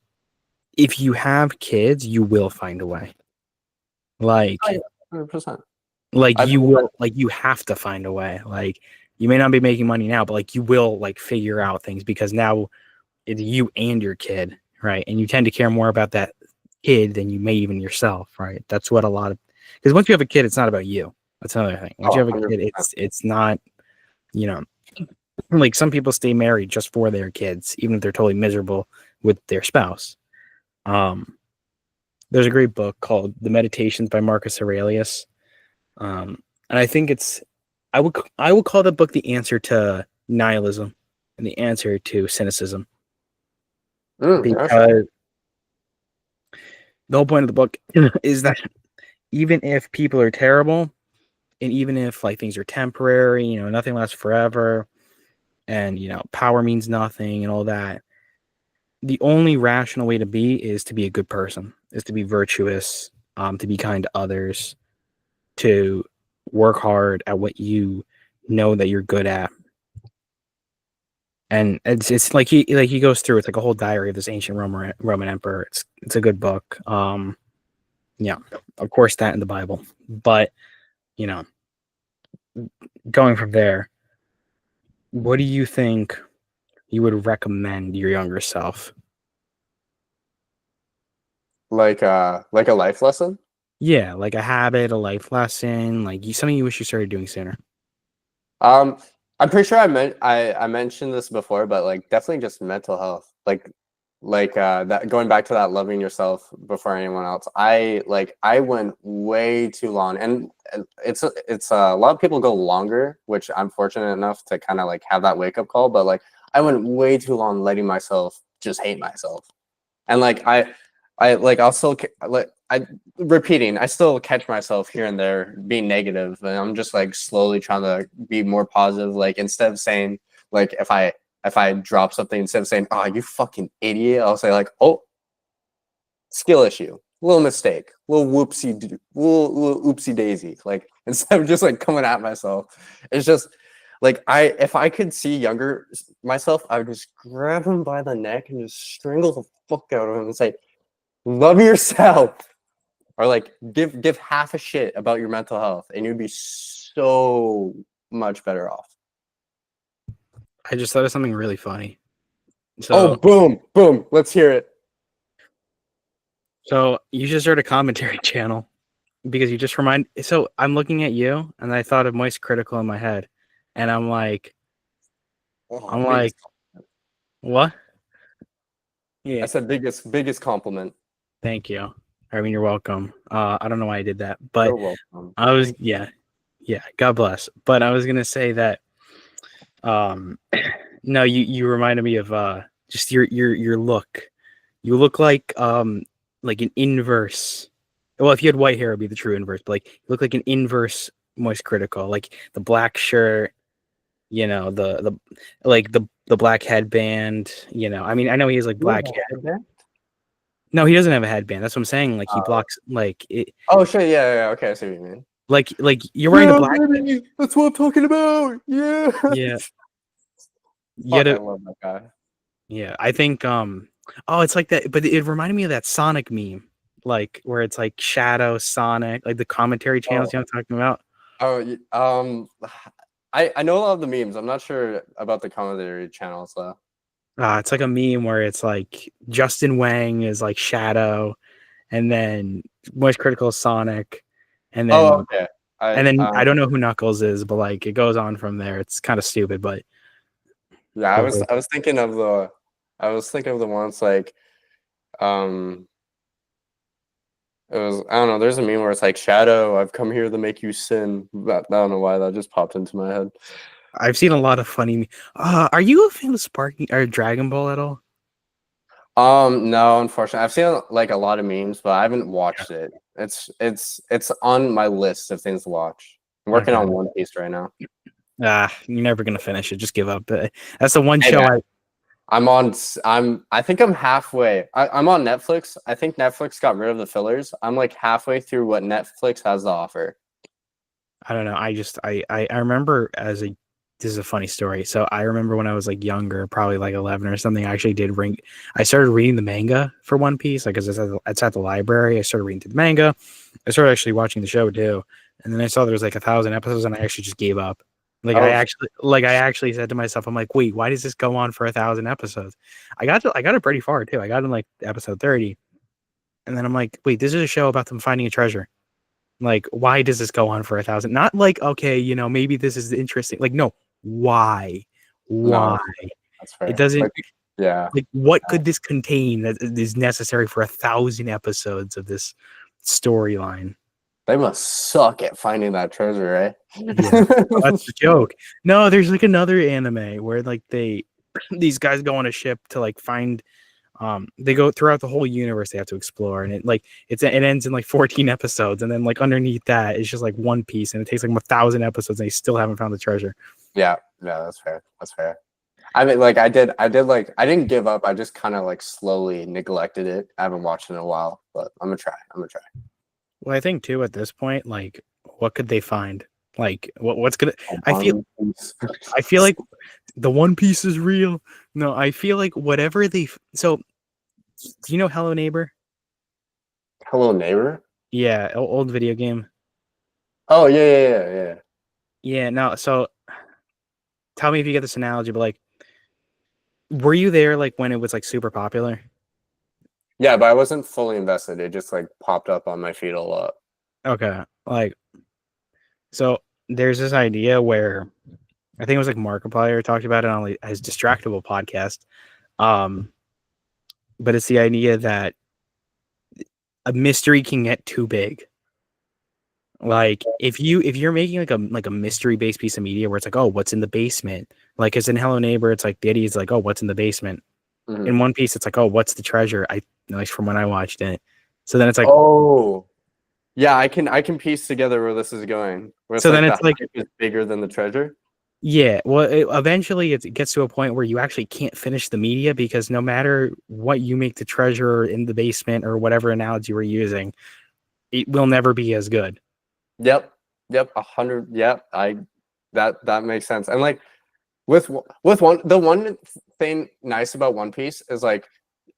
if you have kids, you will find a way. Like 100%. You have to find a way. Like you may not be making money now, but like you will like figure out things because now it's you and your kid, right? And you tend to care more about that kid than you may even yourself, right? That's what because once you have a kid, it's not about you. That's another thing. Once you have a 100%. kid, it's not, like some people stay married just for their kids, even if they're totally miserable with their spouse. There's a great book called The Meditations by Marcus Aurelius. And I think I would call the book the answer to nihilism and the answer to cynicism. Because the whole point of the book is that even if people are terrible, and even if like things are temporary, nothing lasts forever, and power means nothing and all that, the only rational way to be is to be a good person, is to be virtuous, to be kind to others, to work hard at what you know that you're good at. And it's like he goes through, it's like a whole diary of this ancient Roman emperor. It's a good book. Yeah, of course that in the Bible, but you know, going from there, what do you think you would recommend your younger self? Like a life lesson. Yeah, like a habit, a life lesson, like something you wish you started doing sooner. Um, I'm pretty sure I mentioned this before, but like definitely just mental health. Like that, going back to that loving yourself before anyone else. I went way too long, and it's a lot of people go longer, which I'm fortunate enough to kind of like have that wake up call. But like I went way too long letting myself just hate myself, and like I like I'll still like I repeating. I still catch myself here and there being negative, and I'm just like slowly trying to be more positive. Like instead of saying like if I drop something, instead of saying "oh you fucking idiot," I'll say like "oh skill issue, little mistake, little little oopsie daisy." Like instead of just like coming at myself, it's just like if I could see younger myself, I would just grab him by the neck and just strangle the fuck out of him and say, love yourself, or like give half a shit about your mental health, and you'd be so much better off. I just thought of something really funny. Oh, So boom, let's hear it. so you should start a commentary channel because you just remind. So I'm looking at you, and I thought of Moist Critical in my head, and I'm like, Oh, I'm like, what? I Yeah, said biggest compliment. thank you. I mean, you're welcome. I don't know why I did that, but You're welcome. I was, yeah, God bless. But I was gonna say that, um, no, you reminded me of just your look. You look like an inverse. Well, if you had white hair, it'd be the true inverse. But like, you look like an inverse Moist Critical, like the black shirt. You know, the black headband. You know, I mean, I know he has like You have black a hair. headband? No, he doesn't have a headband. That's what I'm saying. Like he blocks like it. Oh shit, yeah, okay, I see what you mean. Like you're wearing a Yeah, black. baby, that's what I'm talking about. Yeah. Yeah. You Fuck, I gotta. love that guy. Yeah, I think. Oh, it's like that, but it reminded me of that Sonic meme, like where it's like Shadow Sonic, like the commentary channels. Oh, You know what I'm talking about? I know a lot of the memes. I'm not sure about the commentary channels though. It's like a meme where it's like Justin Wang is like Shadow, and then Moist Critical is Sonic, and Oh, then okay. I don't know who Knuckles is, but like it goes on from there. It's kind of stupid, but Yeah, I was thinking of the ones like um it was, I don't know, there's a meme where it's like Shadow, I've come here to make you sin. I don't know why that just popped into my head. I've seen a lot of funny. Are you a fan of Sparking or Dragon Ball at all? No, unfortunately. I've seen like a lot of memes, but I haven't watched it. It's on my list of things to watch. I'm working Okay. on One Piece right now. You're never gonna finish it. Just give up. That's the one Hey show man, I. I think I'm halfway. I'm on Netflix. I think Netflix got rid of the fillers. I'm like halfway through what Netflix has to offer. I don't know. I remember as a. This is a funny story. So I remember when I was like younger, probably like 11 or something. I actually did ring. I started reading the manga for One Piece, like, 'cause it's at the library. I started reading through the manga. I started actually watching the show too, and then I saw there was like 1,000 episodes, and I actually just gave up. Oh, I actually said to myself, I'm like, wait, why does this go on for 1,000 episodes? I got it pretty far too. I got in like episode 30, and then I'm like, wait, this is a show about them finding a treasure. Like, why does this go on for 1,000? Not like, okay, maybe this is interesting. Like, no, why? no, Why? that's It fair. doesn't, Like, yeah. like, what could this contain that is necessary for 1,000 episodes of this storyline? They must suck at finding that treasure, eh? Yeah, well, that's the joke. No, there's like another anime where like these guys go on a ship to like find. They go throughout the whole universe. They have to explore, and it ends in like 14 episodes, and then like underneath that it's just like One Piece, and it takes like 1,000 episodes, and they still haven't found the treasure. Yeah, that's fair. That's fair. I mean, like like I didn't give up. I just kind of like slowly neglected it. I haven't watched it in a while, but I'm gonna try. I'm gonna try. Well, I think too at this point, like what could they find? Like what's gonna? I feel One Piece. I feel like the One Piece is real. No, I feel like whatever so do you know Hello Neighbor? Hello Neighbor. Yeah, old video game. Oh yeah. Yeah, no, so tell me if you get this analogy, but like were you there like when it was like super popular? Yeah, but I wasn't fully invested. It just like popped up on my feed a lot. Okay. Like so there's this idea where I think it was like Markiplier talked about it on like, his Distractable podcast. Um, but it's the idea that a mystery can get too big. Like if you're making like a mystery based piece of media where it's like, oh, what's in the basement? Like as in Hello Neighbor, it's like the idea is like, oh, what's in the basement? Mhm. In One Piece, it's like, oh, what's the treasure? I like from when I watched it. So then it's like, Oh, yeah. I can piece together where this is going. Where it's so then like the it's like, hype is bigger than the treasure. yeah. Well, eventually it gets to a point where you actually can't finish the media because no matter what you make the treasure in the basement or whatever analogy we're using, it will never be as good. Yep. 100. Yep. That makes sense. And like with one thing nice about One Piece is like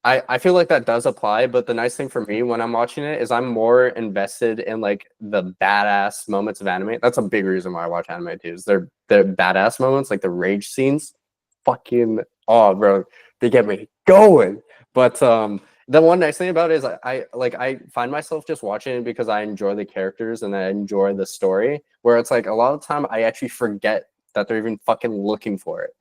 I feel like that does apply, but the nice thing for me when I'm watching it is I'm more invested in like the badass moments of anime. That's a big reason why I watch anime too. Is they're badass moments, like the rage scenes. Fucking oh, bro, they get me going. But the one nice thing about it is I find myself just watching it because I enjoy the characters and I enjoy the story. Where it's like a lot of the time I actually forget that they're even fucking looking for it.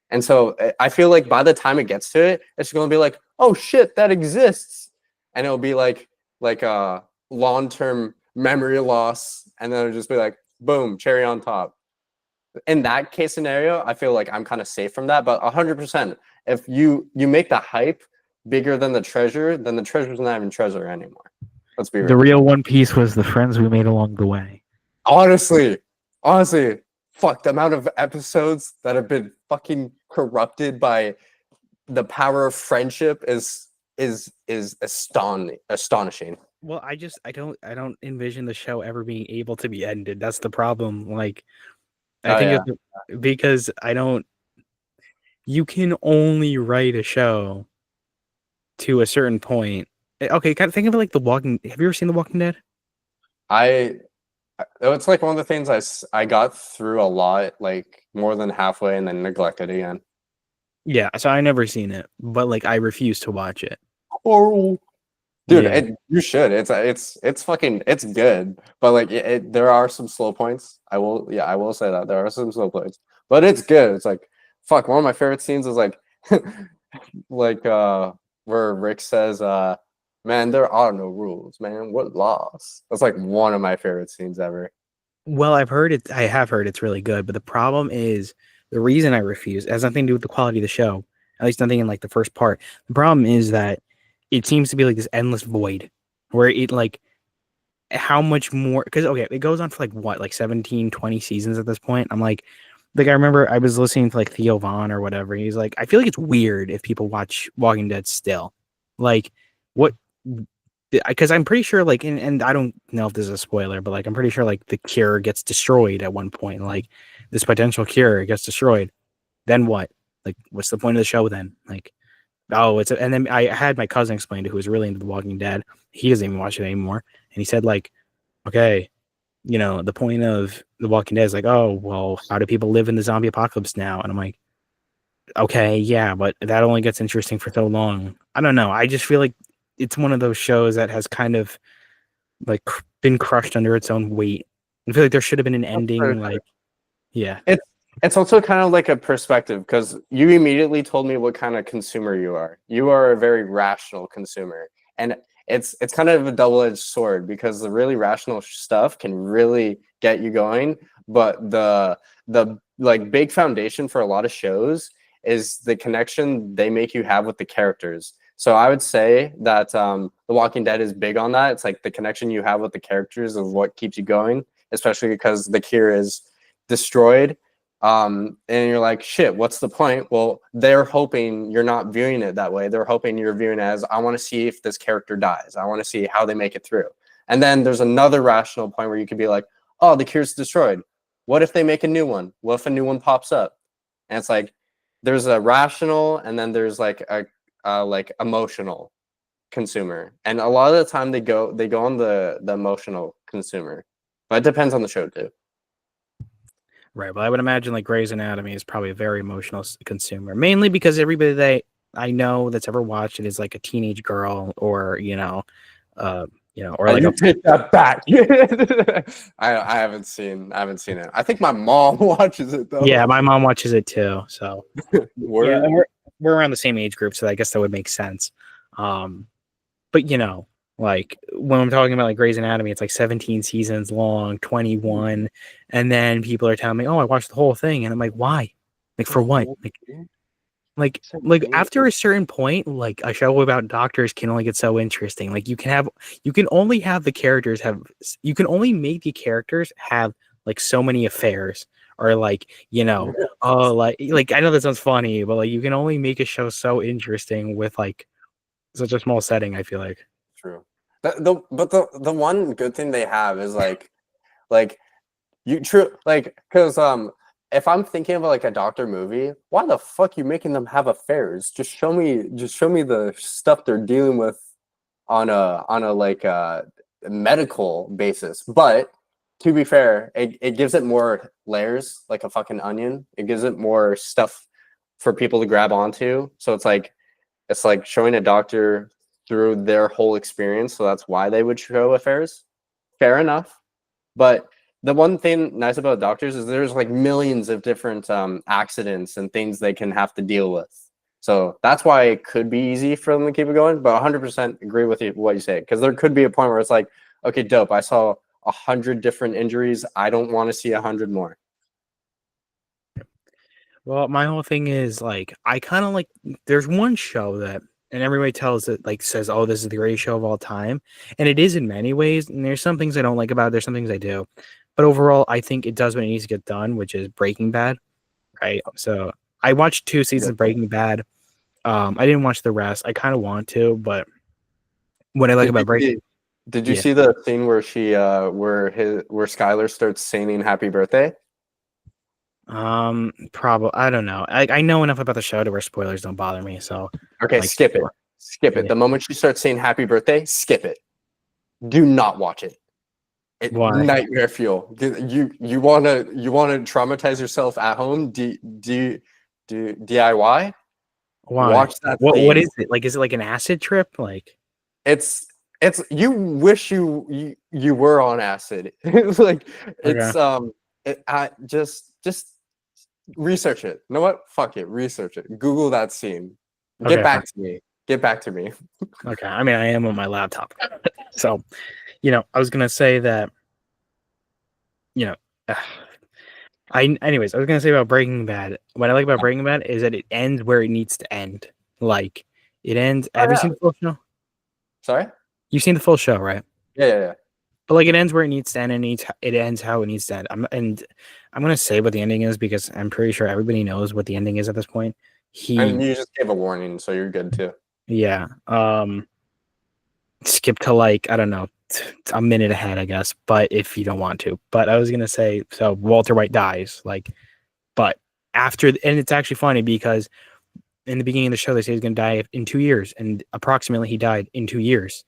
And so I feel like by the time it gets to it, it's going to be like, oh shit, that exists. And it'll be like a long-term memory loss. And then it'll just be like, boom, cherry on top. In that case scenario, I feel like I'm kind of safe from that. But 100%, if you make the hype bigger than the treasure, then the treasure's not even treasure anymore. Let's be The real. real One Piece was the friends we made along the way. Honestly, fuck the amount of episodes that have been fucking corrupted by the power of friendship is astonishing. Well, I don't envision the show ever being able to be ended. That's the problem. Like I Oh think yeah, it's because I don't you can only write a show to a certain point. Okay, kind of think of it like The Walking. Have you ever seen The Walking Dead? I it's like one of the things I got through a lot, like more than halfway, and then neglected again. Yeah, so I never seen it, but like I refuse to watch it. Oh, dude, Yeah. you should. It's fucking it's good, but like there are some slow points. I will say that there are some slow points, but it's good. It's like fuck. One of my favorite scenes is like like where Rick says man, there are no rules, man. What laws? That's like one of my favorite scenes ever. Well, I have heard it's really good, but the problem is the reason I refuse it has nothing to do with the quality of the show. At least nothing in like the first part. The problem is that it seems to be like this endless void where it like how much more because okay, it goes on for like what, like 17, 20 seasons at this point. I'm like I remember I was listening to like Theo Vaughn or whatever. He's like, I feel like it's weird if people watch Walking Dead still. Like what because I'm pretty sure like and I don't know if this is a spoiler, but like I'm pretty sure like the cure gets destroyed at one point. Like this potential cure gets destroyed. Then what? Like what's the point of the show then? Like oh, and then I had my cousin explain to who was really into The Walking Dead. He doesn't even watch it anymore, and he said like, okay, you know, the point of The Walking Dead is like, oh, well, how do people live in the zombie apocalypse now? And I'm like, okay, yeah, but that only gets interesting for so long. I don't know. I just feel like it's one of those shows that has kind of like been crushed under its own weight. I feel like there should have been an ending. Like, yeah, It's it's also kind of like a perspective because you immediately told me what kind of consumer you are. You are a very rational consumer, and it's kind of a double-edged sword because the really rational stuff can really get you going, but the like big foundation for a lot of shows is the connection they make you have with the characters. So I would say that The Walking Dead is big on that. It's like the connection you have with the characters of what keeps you going, especially because the cure is destroyed. And you're like, shit, what's the point? Well, they're hoping you're not viewing it that way. They're hoping you're viewing it as, I want to see if this character dies. I want to see how they make it through. And then there's another rational point where you could be like, oh, the cure's destroyed. What if they make a new one? What if a new one pops up? And it's like there's a rational and then there's like a like emotional consumer. And a lot of the time they go on the emotional consumer. But it depends on the show too. Right. Well, I would imagine like Grey's Anatomy is probably a very emotional consumer, mainly because everybody that I know that's ever watched it is like a teenage girl or, or like You take that back. I haven't seen it. I think my mom watches it though. yeah, my mom watches it too. So yeah, Word. and we're around the same age group, so I guess that would make sense. But like when I'm talking about like Grey's Anatomy, it's like 17 seasons long, 21, and then people are telling me, "Oh, I watched the whole thing," and I'm like, "Why? Like for what? Like after a certain point, like a show about doctors can only get so interesting. Like you can only have the characters you can only make the characters have like so many affairs or like oh like I know that sounds funny, but like you can only make a show so interesting with like such a small setting. I feel like. True. The one good thing they have is like you true like because if I'm thinking of like a doctor movie, why the fuck you making them have affairs? Just show me the stuff they're dealing with on a like medical basis. But to be fair, it gives it more layers, like a fucking onion. It gives it more stuff for people to grab onto. So it's like showing a doctor through their whole experience. So that's why they would show affairs. Fair enough. But the one thing nice about doctors is there's like millions of different accidents and things they can have to deal with. So that's why it could be easy for them to keep it going. But 100% agree with you what you say, because there could be a point where it's like, okay, dope. I saw 100 different injuries. I don't want to see 100 more. Well, my whole thing is like I kind of like there's one show that and everybody tells it like says, "Oh, this is the greatest show of all time," and it is in many ways. And there's some things I don't like about it. There's some things I do, but overall, I think it does what it needs to get done, which is Breaking Bad. Right. So I watched 2 seasons of Breaking Bad. I didn't watch the rest. I kind of want to, but what I like about Breaking, did you see the scene where where Skylar starts singing "Happy Birthday"? probably I don't know. I know enough about the show to where spoilers don't bother me. So okay, like, skip it. Skip it. The moment she starts saying "Happy Birthday," skip it. Do not watch it. Why? Nightmare fuel. You wanna traumatize yourself at home? DIY. Why? Watch that. What is it? Like is it like an acid trip? Like it's you wish you were on acid. Like it's just research it. You know what? Fuck it. Research it. Google that scene. Get back to me. Get back to me. Okay. I mean, I am on my laptop. So, I was going to say that, anyways, I was going to say about Breaking Bad. What I like about Breaking Bad is that it ends where it needs to end. Like, it ends. Have you seen the full show? Sorry? You've seen the full show, right? Yeah. But like, it ends where it needs to end, and it ends how it needs to end. I'm going to say what the ending is because I'm pretty sure everybody knows what the ending is at this point. And you just gave a warning, so you're good too. Yeah. Skip to like, I don't know, a minute ahead, I guess, but if you don't want to. But I was going to say, so Walter White dies, but after, and it's actually funny because in the beginning of the show, they say he's going to die in 2 years, and approximately he died in 2 years,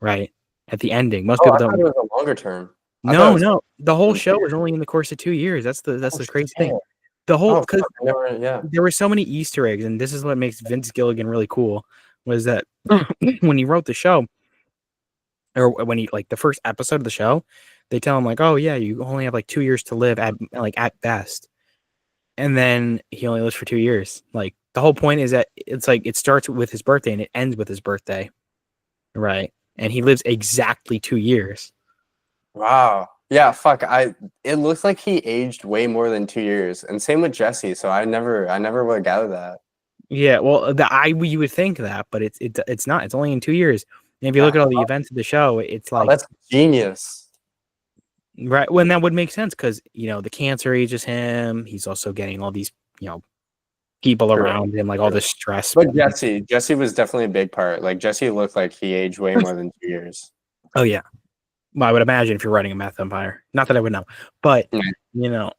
right? At the ending. Most people don't. It was a longer term. No, the whole show was only in the course of 2 years. That's the crazy thing. The whole, because there were so many Easter eggs, and this is what makes Vince Gilligan really cool, was that when he wrote the show, or when he like the first episode of the show, they tell him like, "Oh yeah, you only have like 2 years to live at best," and then he only lives for 2 years. Like the whole point is that it's like it starts with his birthday and it ends with his birthday, right? And he lives exactly 2 years. Wow. Yeah. Fuck. It looks like he aged way more than 2 years, and same with Jesse. So I never would have gathered that. Yeah. Well, you would think that, but it's not. It's only in 2 years. And if you look at all the events of the show, it's like that's genius. Right. When that would make sense because, the cancer ages him. He's also getting all these, people around him, like all this stress. But Jesse was definitely a big part. Like Jesse looked like he aged way more than 2 years. Oh, yeah. Well, I would imagine if you're writing a math empire. Not that I would know, but Yeah, you know,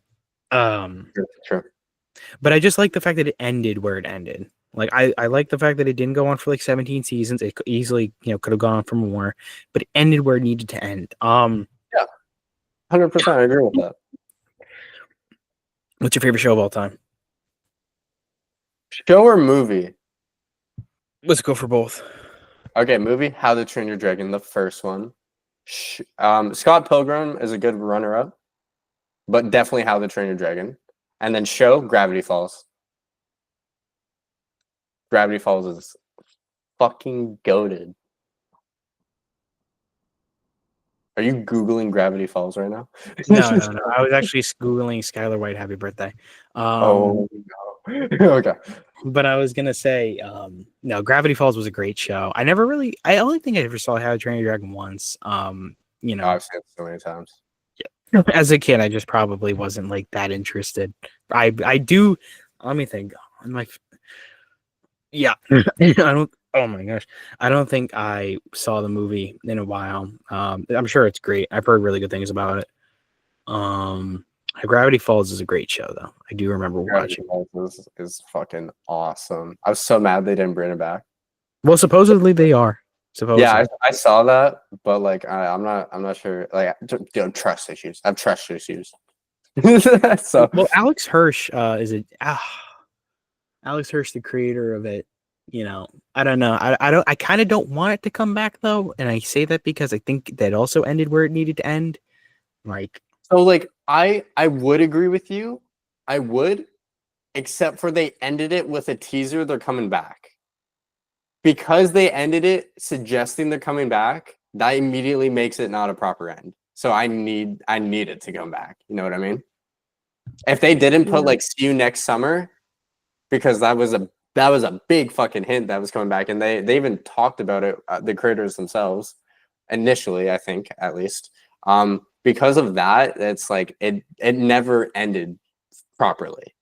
um, true. but I just like the fact that it ended where it ended. Like I like the fact that it didn't go on for like 17 seasons. It easily, could have gone on for more, but it ended where it needed to end. Yeah, 100%. I agree with that. What's your favorite show of all time? Show or movie? Let's go for both. Okay, movie. How to Train Your Dragon, the first one. Scott Pilgrim is a good runner-up, but definitely How to Train Your Dragon. And then show Gravity Falls. Gravity Falls is fucking goated. Are you Googling Gravity Falls right now? No. I was actually Googling Skylar White happy birthday. Oh no. Okay. But I was gonna say, no, Gravity Falls was a great show. I only think I ever saw How to Train Your Dragon once. I've seen it so many times. As a kid, I just probably wasn't like that interested. I do. Let me think. I'm like, yeah, I don't. Oh my gosh, I don't think I saw the movie in a while. I'm sure it's great. I've heard really good things about it. Gravity Falls is a great show, though. I do remember Gravity watching. Falls is fucking awesome. I was so mad they didn't bring it back. Well, supposedly they are. Yeah, Supposedly. I saw that, but like I'm not sure. Like, trust issues. I have trust issues. So Well, Alex Hirsch is it? Alex Hirsch, the creator of it. I don't know. I kind of don't want it to come back though, and I say that because I think that also ended where it needed to end. Like, like I would agree with you. I would, except for they ended it with a teaser. They're coming back. Because they ended it suggesting they're coming back, that immediately makes it not a proper end. So I need it to come back. You know what I mean? If they didn't put like see you next summer, because that was a big fucking hint that was coming back, and they even talked about it, the creators themselves, initially, I think, at least. Because of that, it's like it never ended properly.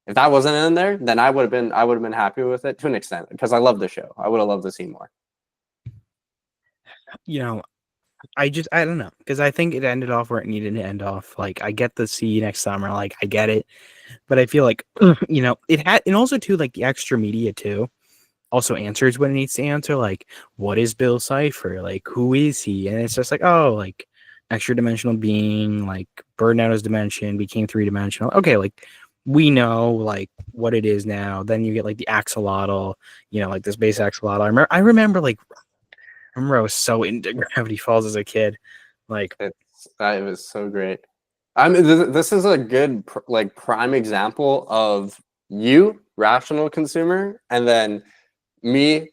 If that wasn't in there, then I would have been happy with it to an extent because I love the show. I would have loved to see more. I don't know, because I think it ended off where it needed to end off. Like, I get the see you next summer, like I get it, but I feel like it had, and also too, like the extra media too also answers what it needs to answer. Like, what is Bill Cipher? Like, who is he? And it's just like, oh, like extra dimensional being, like burned out his dimension, became 3-dimensional. Okay, like we know like what it is now. Then you get like the axolotl, like this base axolotl. I remember I was so into Gravity Falls as a kid. Like, It was so great. I mean, this is a good like prime example of you, rational consumer, and then me,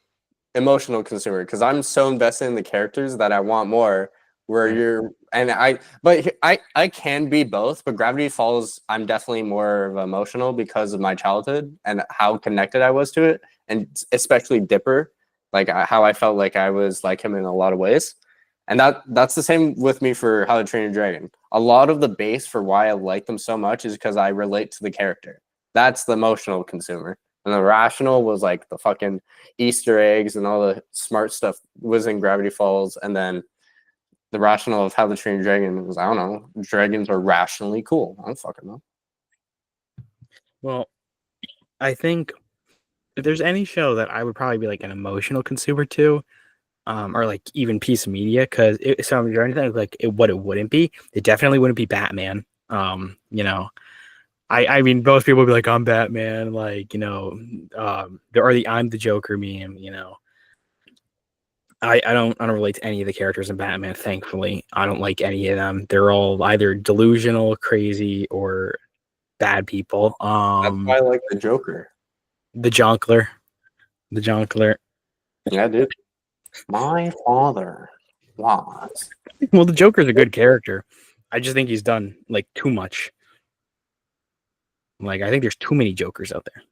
emotional consumer, because I'm so invested in the characters that I want more. Where right. you're and I can be both, but Gravity Falls, I'm definitely more of emotional because of my childhood and how connected I was to it, and especially Dipper, like how I felt like I was like him in a lot of ways. And that's the same with me for How to Train Your Dragon. A lot of the base for why I like them so much is because I relate to the character. That's the emotional consumer. And the rational was like the fucking Easter eggs and all the smart stuff was in Gravity Falls. And then the rational of How to Train Your Dragon was, I don't know, dragons are rationally cool. I don't fucking know. Well, I think if there's any show that I would probably be like an emotional consumer to, or like even piece of media, because so I'm trying to think like what it wouldn't be. It definitely wouldn't be Batman. I mean, most people would be like, I'm Batman, like, or the I'm the Joker meme, I don't relate to any of the characters in Batman, thankfully. I don't like any of them. They're all either delusional, crazy, or bad people. That's why I like the Joker. The Jonkler. The Jonkler. Yeah, dude. My father was. Well, the Joker's a good character. I just think he's done like too much. Like, I think there's too many Jokers out there.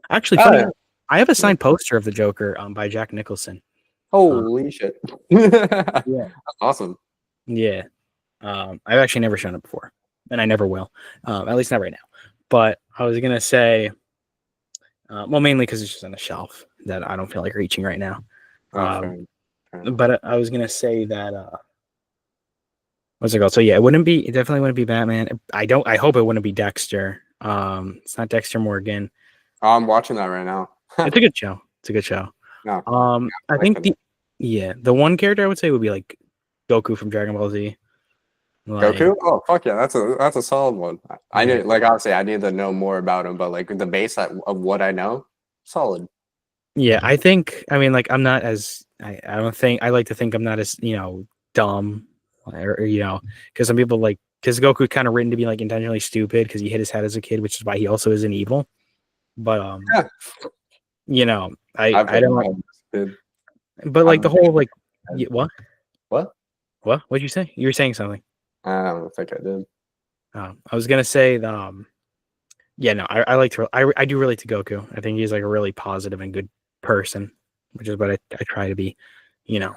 Actually, funny, Yeah. I have a signed poster of the Joker by Jack Nicholson. Holy shit. That's Yeah. awesome. Yeah. I've actually never shown it before, and I never will. At least not right now. But I was gonna say, well, mainly because it's just on a shelf that I don't feel like reaching right now. Oh, fair enough. But I was gonna say that What's it called? So yeah, it definitely wouldn't be Batman. I hope it wouldn't be Dexter. It's not Dexter Morgan. Oh, I'm watching that right now. It's a good show. It's a good show. No, I like think the one character I would say would be like Goku from Dragon Ball Z. Like, Goku. Oh fuck yeah, that's a solid one. I yeah, need like obviously I need to know more about him, but like the base of what I know, solid. yeah. I think. I mean, like, I'm not as. I don't think. I like to think I'm not as dumb, or because some people like because Goku kind of written to be like intentionally stupid because he hit his head as a kid, which is why he also isn't evil. But Yeah, I I've I hit my don't. head, dude. But like I'm the whole like head. what What? what'd you say? You were saying something. I don't think I did. I was gonna say yeah, no, I like to I do relate to Goku. I think he's like a really positive and good person, which is what I try to be, you know.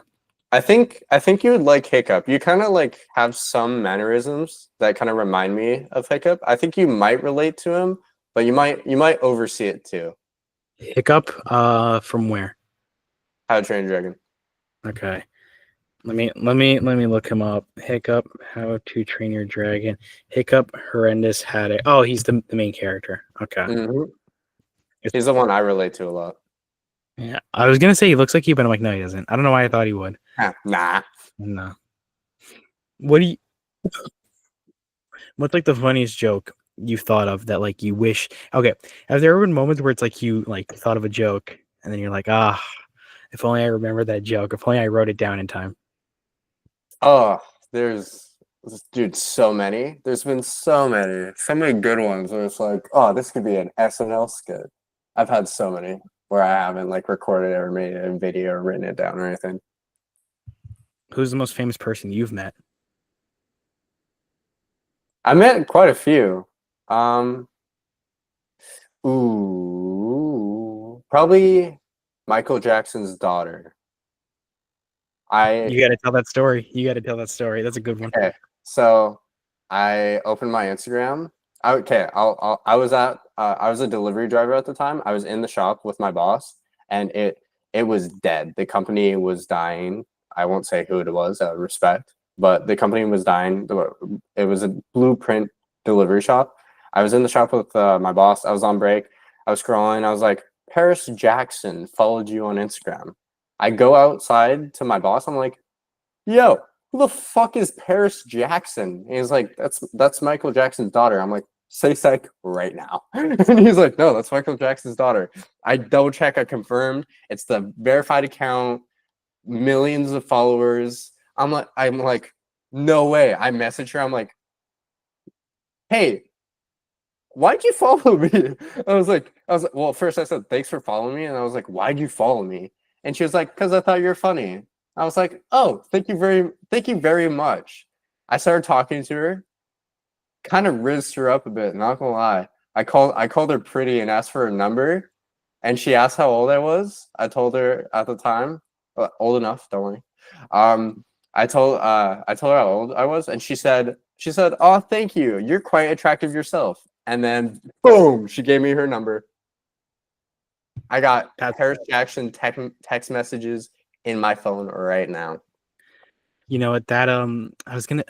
I think you would like Hiccup. You kind of like have some mannerisms that kind of remind me of Hiccup. I think you might relate to him, but you might oversee it too. Hiccup, from where? How to Train Your Dragon. Okay. Let me look him up. Hiccup, How to Train Your Dragon. Hiccup, horrendous had it. Oh, he's the main character. Okay. Hmm. It's- He's the one I relate to a lot. yeah. I was gonna say he looks like you, but I'm like, no, he doesn't. I don't know why I thought he would. Nah. No. What do you What's like the funniest joke you've thought of that like you wish? Okay, have there ever been moments where it's like you like thought of a joke and then you're like, ah, if only I remember that joke. If only I wrote it down in time. Oh, there's dude, so many. There's been so many good ones where it's like, oh, this could be an SNL skit. I've had so many where I haven't like recorded or made a video or written it down or anything. Who's the most famous person you've met? I met quite a few. Um, probably Michael Jackson's daughter. I You got to tell that story. You got to tell that story. That's a good one. Okay, so I opened my Instagram. I was I was a delivery driver at the time. I was in the shop with my boss, and it was dead. The company was dying. I won't say who it was out of respect, but the company was dying. It was a Blueprint delivery shop. I was in the shop with my boss. I was on break. I was scrolling. I was like, Paris Jackson followed you on Instagram. I go outside to my boss. I'm like, yo, who the fuck is Paris Jackson? And he's like, that's Michael Jackson's daughter. I'm like, say psych right now. And he's like, no, that's Michael Jackson's daughter. I double check, I confirmed. It's the verified account, millions of followers. I'm like, no way. I message her. I'm like, hey, why'd you follow me? I was like, well, first I said, thanks for following me. And I was like, why'd you follow me? And she was like, because I thought you were funny. I was like, oh, thank you very much. I started talking to her, kind of rizzed her up a bit, not gonna lie. I called her pretty and asked for her number. And she asked how old I was. I told her at the time, old enough, don't worry. I told her how old I was, and she said, "Oh, thank you. You're quite attractive yourself." And then boom, she gave me her number. I got That's Paris Jackson text messages in my phone right now. what that I was gonna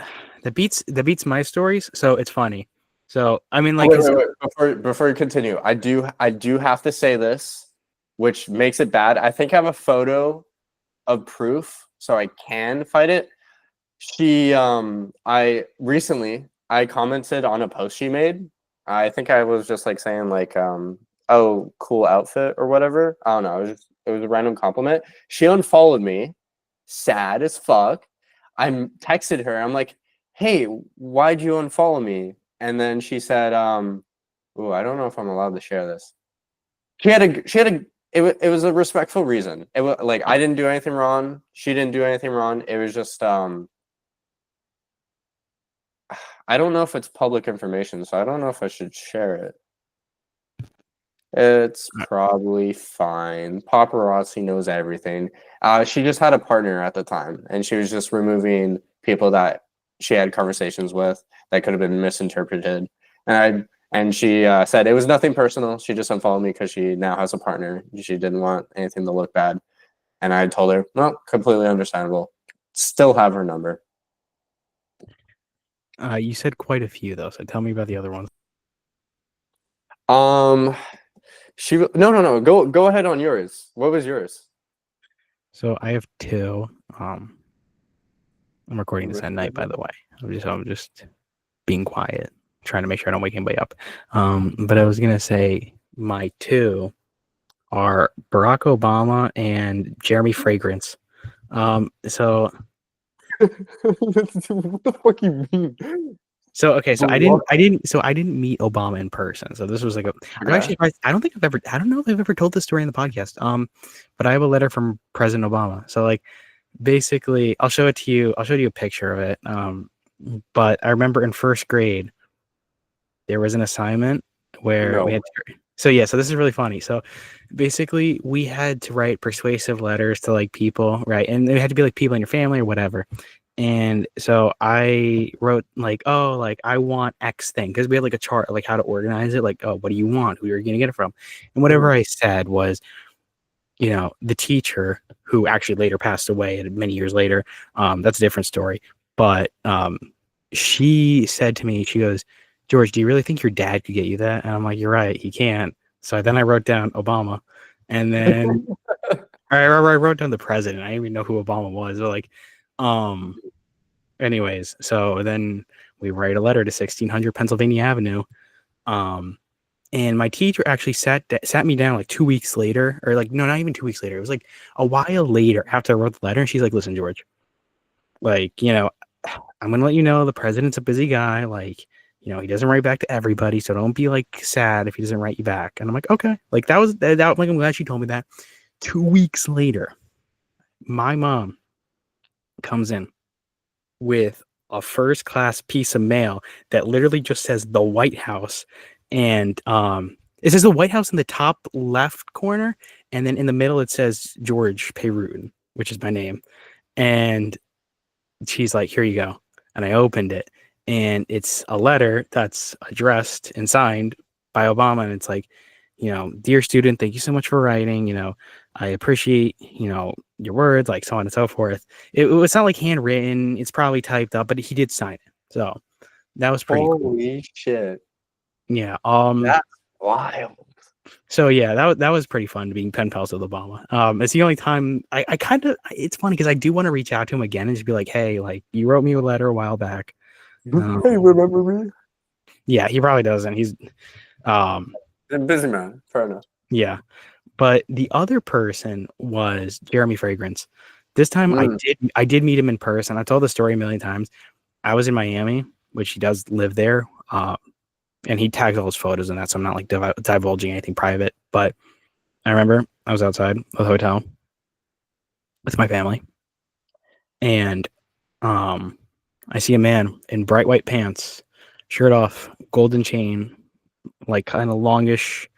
that beats my stories. So it's funny. So I mean, Oh, like, wait, 'cause wait, wait. Before you continue, I do have to say this, which makes it bad. I think I have a photo of proof, so I can fight it. I commented on a post she made. I think I was just like saying like, oh, cool outfit or whatever. I don't know. It was a random compliment. She unfollowed me, sad as fuck. I texted her. I'm like, hey, why'd you unfollow me? And then she said, oh, I don't know if I'm allowed to share this. It was a respectful reason. It was like I didn't do anything wrong. She didn't do anything wrong. It was just I don't know if it's public information, so I don't know if I should share it. It's probably fine. Paparazzi knows everything. She just had a partner at the time, and she was just removing people that she had conversations with that could have been misinterpreted. And she said it was nothing personal. She just unfollowed me because she now has a partner. She didn't want anything to look bad. And I told her, no, completely understandable. Still have her number. You said quite a few though, so tell me about the other ones. No. Go ahead on yours. What was yours? So I have two. I'm recording this at night, by the way. I'm just being quiet, trying to make sure I don't wake anybody up. But I was gonna say my two are Barack Obama and Jeremy Fragrance. So What the fuck you mean? okay, so Barack- I didn't meet Obama in person. So this was like I'm Okay. actually surprised. I don't know if I've ever told this story in the podcast. But I have a letter from President Obama. So like basically I'll show it to you. I'll show you a picture of it. But I remember in first grade there was an assignment where we No. had to, so yeah, so this is really funny. So basically we had to write persuasive letters to like people, right? And they had to be like people in your family or whatever. And so I wrote like, oh, like I want X thing because we had like a chart of like how to organize it. Like, oh, what do you want? Who you're gonna get it from? And whatever I said was, the teacher who actually later passed away many years later. That's a different story. But she said to me, she goes, George, do you really think your dad could get you that? And I'm like, you're right, he can't. So then I wrote down Obama, and then I wrote down the president. I didn't even know who Obama was, but like, anyways, so then we write a letter to 1600 Pennsylvania Avenue. And my teacher actually sat me down like 2 weeks later, or like, no, not even 2 weeks later. It was like a while later after I wrote the letter. And she's like, listen, George, like, I'm going to let you know the president's a busy guy. Like, he doesn't write back to everybody. So don't be like sad if he doesn't write you back. And I'm like, okay. Like like, I'm glad she told me that. 2 weeks later, my mom comes in with a first class piece of mail that literally just says the White House. And it says the White House in the top left corner. And then in the middle, it says George Peyrouton, which is my name. And she's like, here you go. And I opened it. And it's a letter that's addressed and signed by Obama. And it's like, dear student, thank you so much for writing. I appreciate, your words, like so on and so forth. It's not like handwritten. It's probably typed up, but he did sign it. So that was pretty cool. Holy shit. Yeah. That's wild. So yeah, that was pretty fun being pen pals with Obama. It's the only time I kind of, it's funny because I do want to reach out to him again and just be like, hey, like you wrote me a letter a while back. Hey, remember me? Yeah, he probably doesn't. He's A busy man. Fair enough. yeah. But the other person was Jeremy Fragrance. This time I did meet him in person. I told the story a million times. I was in Miami, which he does live there. And he tags all his photos and that, so I'm not like divulging anything private. But I remember I was outside of the hotel with my family, and I see a man in bright white pants, shirt off, golden chain, like kind of longish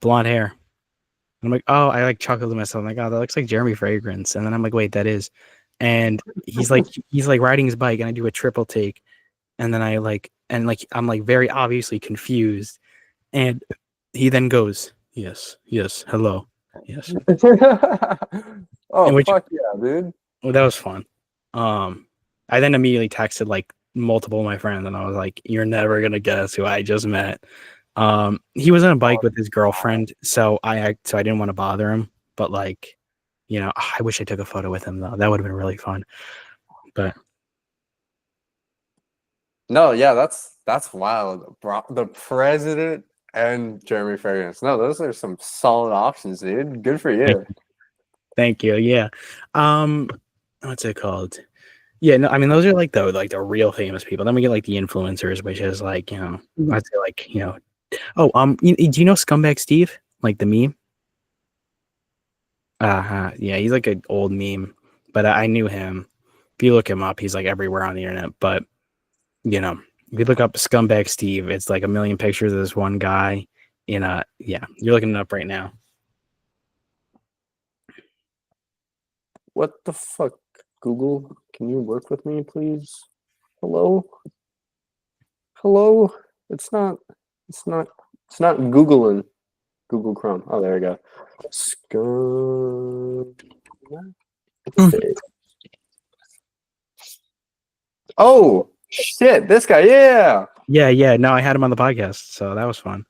blonde hair. And I'm like, oh, I like chuckled to myself. I'm like, oh, that looks like Jeremy Fragrance. And then I'm like, wait, that is. And he's like riding his bike, and I do a triple take, and then I'm like very obviously confused, and he then goes, yes, hello, yes. Oh, And which, fuck yeah, dude. well, that was fun. I then immediately texted like multiple of my friends, and I was like, you're never gonna guess who I just met. He was on a bike with his girlfriend, so I didn't want to bother him, but like, I wish I took a photo with him though. That would have been really fun. But No, yeah, that's wild. The president and Jeremy Fragrance. No, those are some solid options, dude. Good for you. thank you. Yeah. What's it called? Yeah, no, I mean those are like the real famous people. Then we get like the influencers, which is like, I'd say like, oh, do you know Scumbag Steve? Like the meme? Yeah, he's like an old meme, but I knew him. If you look him up, he's like everywhere on the internet. But if you look up Scumbag Steve, it's like a million pictures of this one guy yeah, you're looking it up right now. What the fuck, Google? Can you work with me, please? Hello? Hello? It's not Googling. Google Chrome. Oh, there we go. Oh, Shit, this guy, yeah. Yeah. No, I had him on the podcast, so that was fun.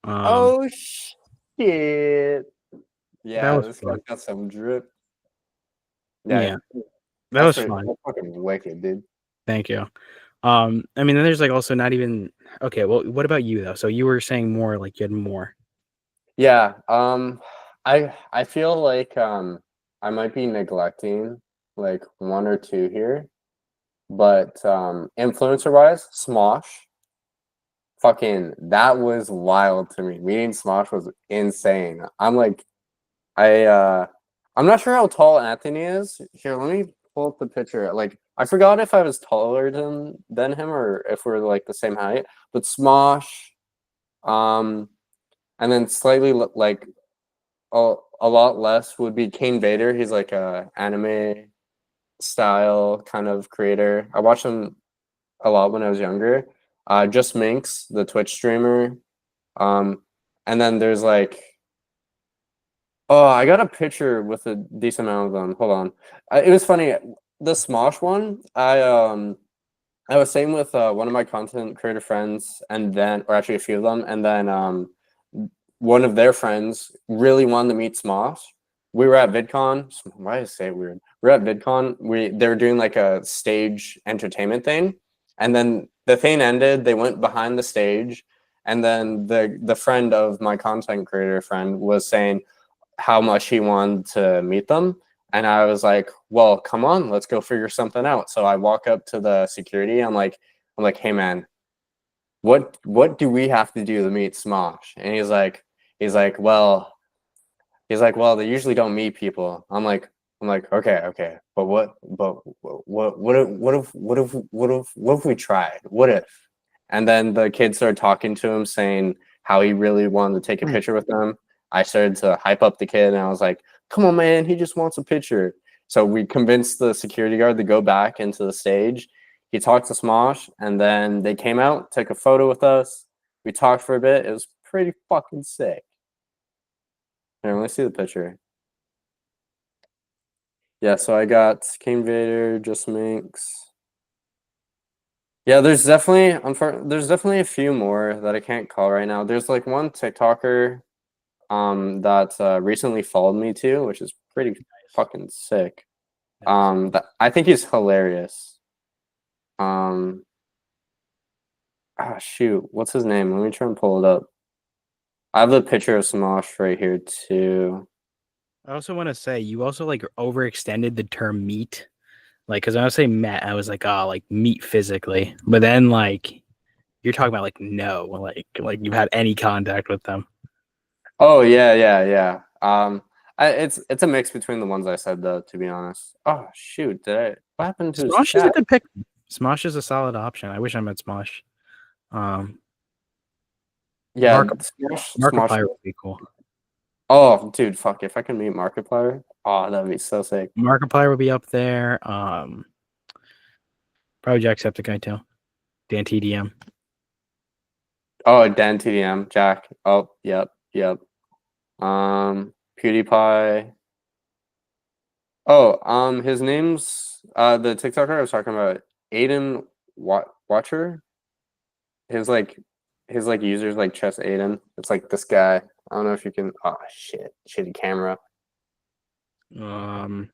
Oh shit. That Yeah, was this guy's fun. got some drip. Yeah, Yeah, that was fun. that's fucking wicked, dude. Thank you. I mean, then there's like also not even okay. Well, what about you though? So you were saying more, like you had more. Yeah, I feel like I might be neglecting like one or two here, but influencer wise, Smosh, fucking that was wild to me. Meeting Smosh was insane. I'm not sure how tall Anthony is. Here, let me pull up the picture. Like I forgot if I was taller than him or if we're like the same height. But Smosh, um, and then slightly like a lot less would be Kane Vader. He's like a anime style kind of creator. I watched him a lot when I was younger. Just Minx, the Twitch streamer. Um, and then there's like, oh, I got a picture with a decent amount of them. Hold on, it was funny. The Smosh one, I was saying with one of my content creator friends, and then, or actually a few of them, and then one of their friends really wanted to meet Smosh. We were at VidCon. Why did I say weird? We were at VidCon. They were doing like a stage entertainment thing, and then the thing ended. They went behind the stage, and then the friend of my content creator friend was saying how much he wanted to meet them. And I was like, well, come on, let's go figure something out. So I walk up to the security. I'm like, hey man, what do we have to do to meet Smosh? And he's like, well, they usually don't meet people. I'm like, okay, but what if we tried? What if? And then the kid started talking to him, saying how he really wanted to take a picture with them. I started to hype up the kid, and I was like, come on, man, he just wants a picture. So we convinced the security guard to go back into the stage. He talked to Smosh, and then they came out, took a photo with us. We talked for a bit. It was pretty fucking sick. Here, let me see the picture. Yeah, so I got King Vader, Just Minx. Yeah, there's definitely a few more that I can't call right now. There's like one TikToker that recently followed me too, which is pretty fucking sick. That I think he's hilarious. Um, shoot, what's his name? Let me try and pull it up. I have the picture of Smosh right here too. I also want to say you also like overextended the term meat, like because when I was saying met, I was like, oh, like meat physically, but then like you're talking about like no, like you've had any contact with them. Oh yeah. It's a mix between the ones I said though, to be honest. Oh shoot, what happened to his Smosh is a chat? good pick. Smosh is a solid option. I wish I met Smosh. Um, Yeah, Mark Smosh. Markiplier would be cool. Oh, dude, fuck! If I can meet Markiplier, oh, that'd be so sick. Markiplier would be up there. Probably Jacksepticeye too. Dan TDM. Oh, Dan TDM, Jack. Oh, yep. PewDiePie. Oh, his name's the TikToker I was talking about, Aiden Watcher. His like users like Chess Aiden. It's like this guy. I don't know if you can. Oh shit, shitty camera. Um,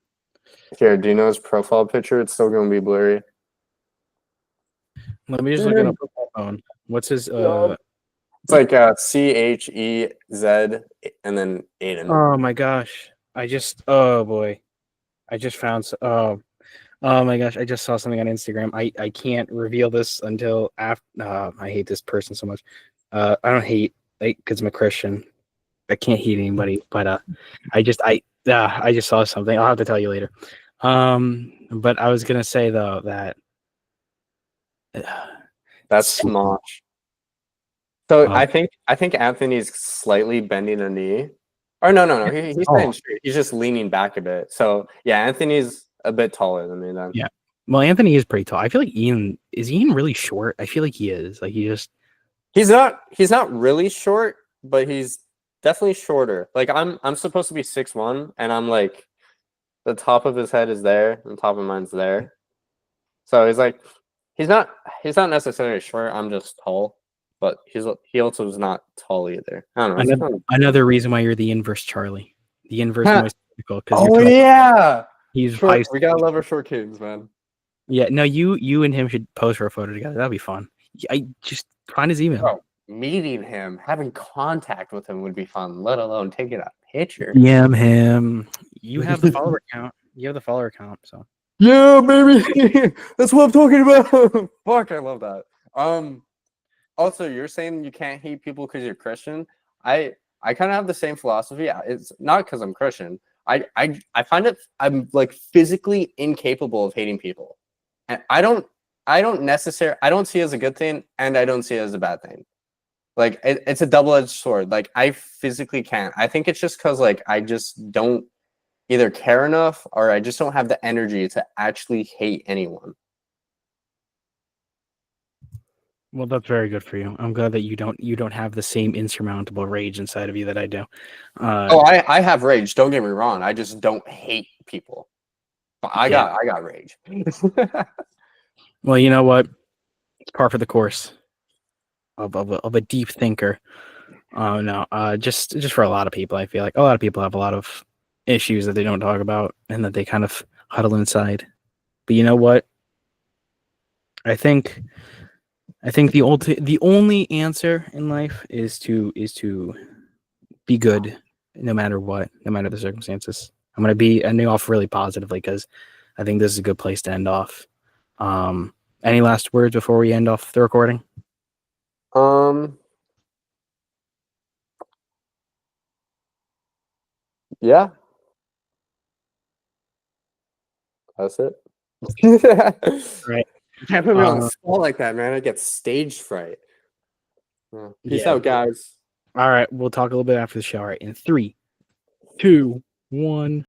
Here, do you know his profile picture? It's still gonna be blurry. Let me just look it up on my phone. What's his It's like CHEZ and then Aiden. Oh my gosh. Oh boy. I just found oh my gosh, I just saw something on Instagram. I can't reveal this until after I hate this person so much. I don't hate because I'm a Christian. I can't hate anybody, but I just saw something. I'll have to tell you later. But I was gonna say though that That's Smosh. So um, I think Anthony's slightly bending a knee. Or no. He's staying straight. He's just leaning back a bit. So yeah, Anthony's a bit taller than me then. yeah. Well, Anthony is pretty tall. I feel like Ian really short? I feel like he is. Like He's not really short, but he's definitely shorter. Like I'm supposed to be 6'1", and I'm like the top of his head is there, and the top of mine's there. So He's not necessarily short. I'm just tall, but he also is not tall either. I don't know. It's kind of... Another reason why you're the inverse Charlie, the inverse moist because you're Oh tall. yeah, He's short. high. We gotta love our short kings, man. Yeah, no, you and him should pose for a photo together. That'd be fun. I just find his email. Bro, meeting him, having contact with him would be fun. Let alone taking a picture. DM him. You have the follower count. You have the follower count, so. Yeah, baby. That's what I'm talking about. Fuck, I love that. Also, you're saying you can't hate people because you're Christian. I kind of have the same philosophy. It's not because I'm Christian. I find it I'm like physically incapable of hating people. And I don't see it as a good thing, and I don't see it as a bad thing. Like it's a double-edged sword. Like I physically can't. I think it's just because like I just don't either care enough or I just don't have the energy to actually hate anyone. Well, that's very good for you. I'm glad that you don't have the same insurmountable rage inside of you that I do. I have rage. Don't get me wrong. I just don't hate people. But I got rage. Well, you know what? It's par for the course of a deep thinker. Oh no, just for a lot of people, I feel like a lot of people have a lot of issues that they don't talk about and that they kind of huddle inside. But you know what? I think the only answer in life is to be good no matter what, no matter the circumstances. I'm gonna end off really positively because I think this is a good place to end off. Any last words before we end off the recording? Yeah. That's it. Right. You can't put me on the spot like that, man. I get stage fright. Peace out, guys. All right. We'll talk a little bit after the show. All right. In 3, 2, 1.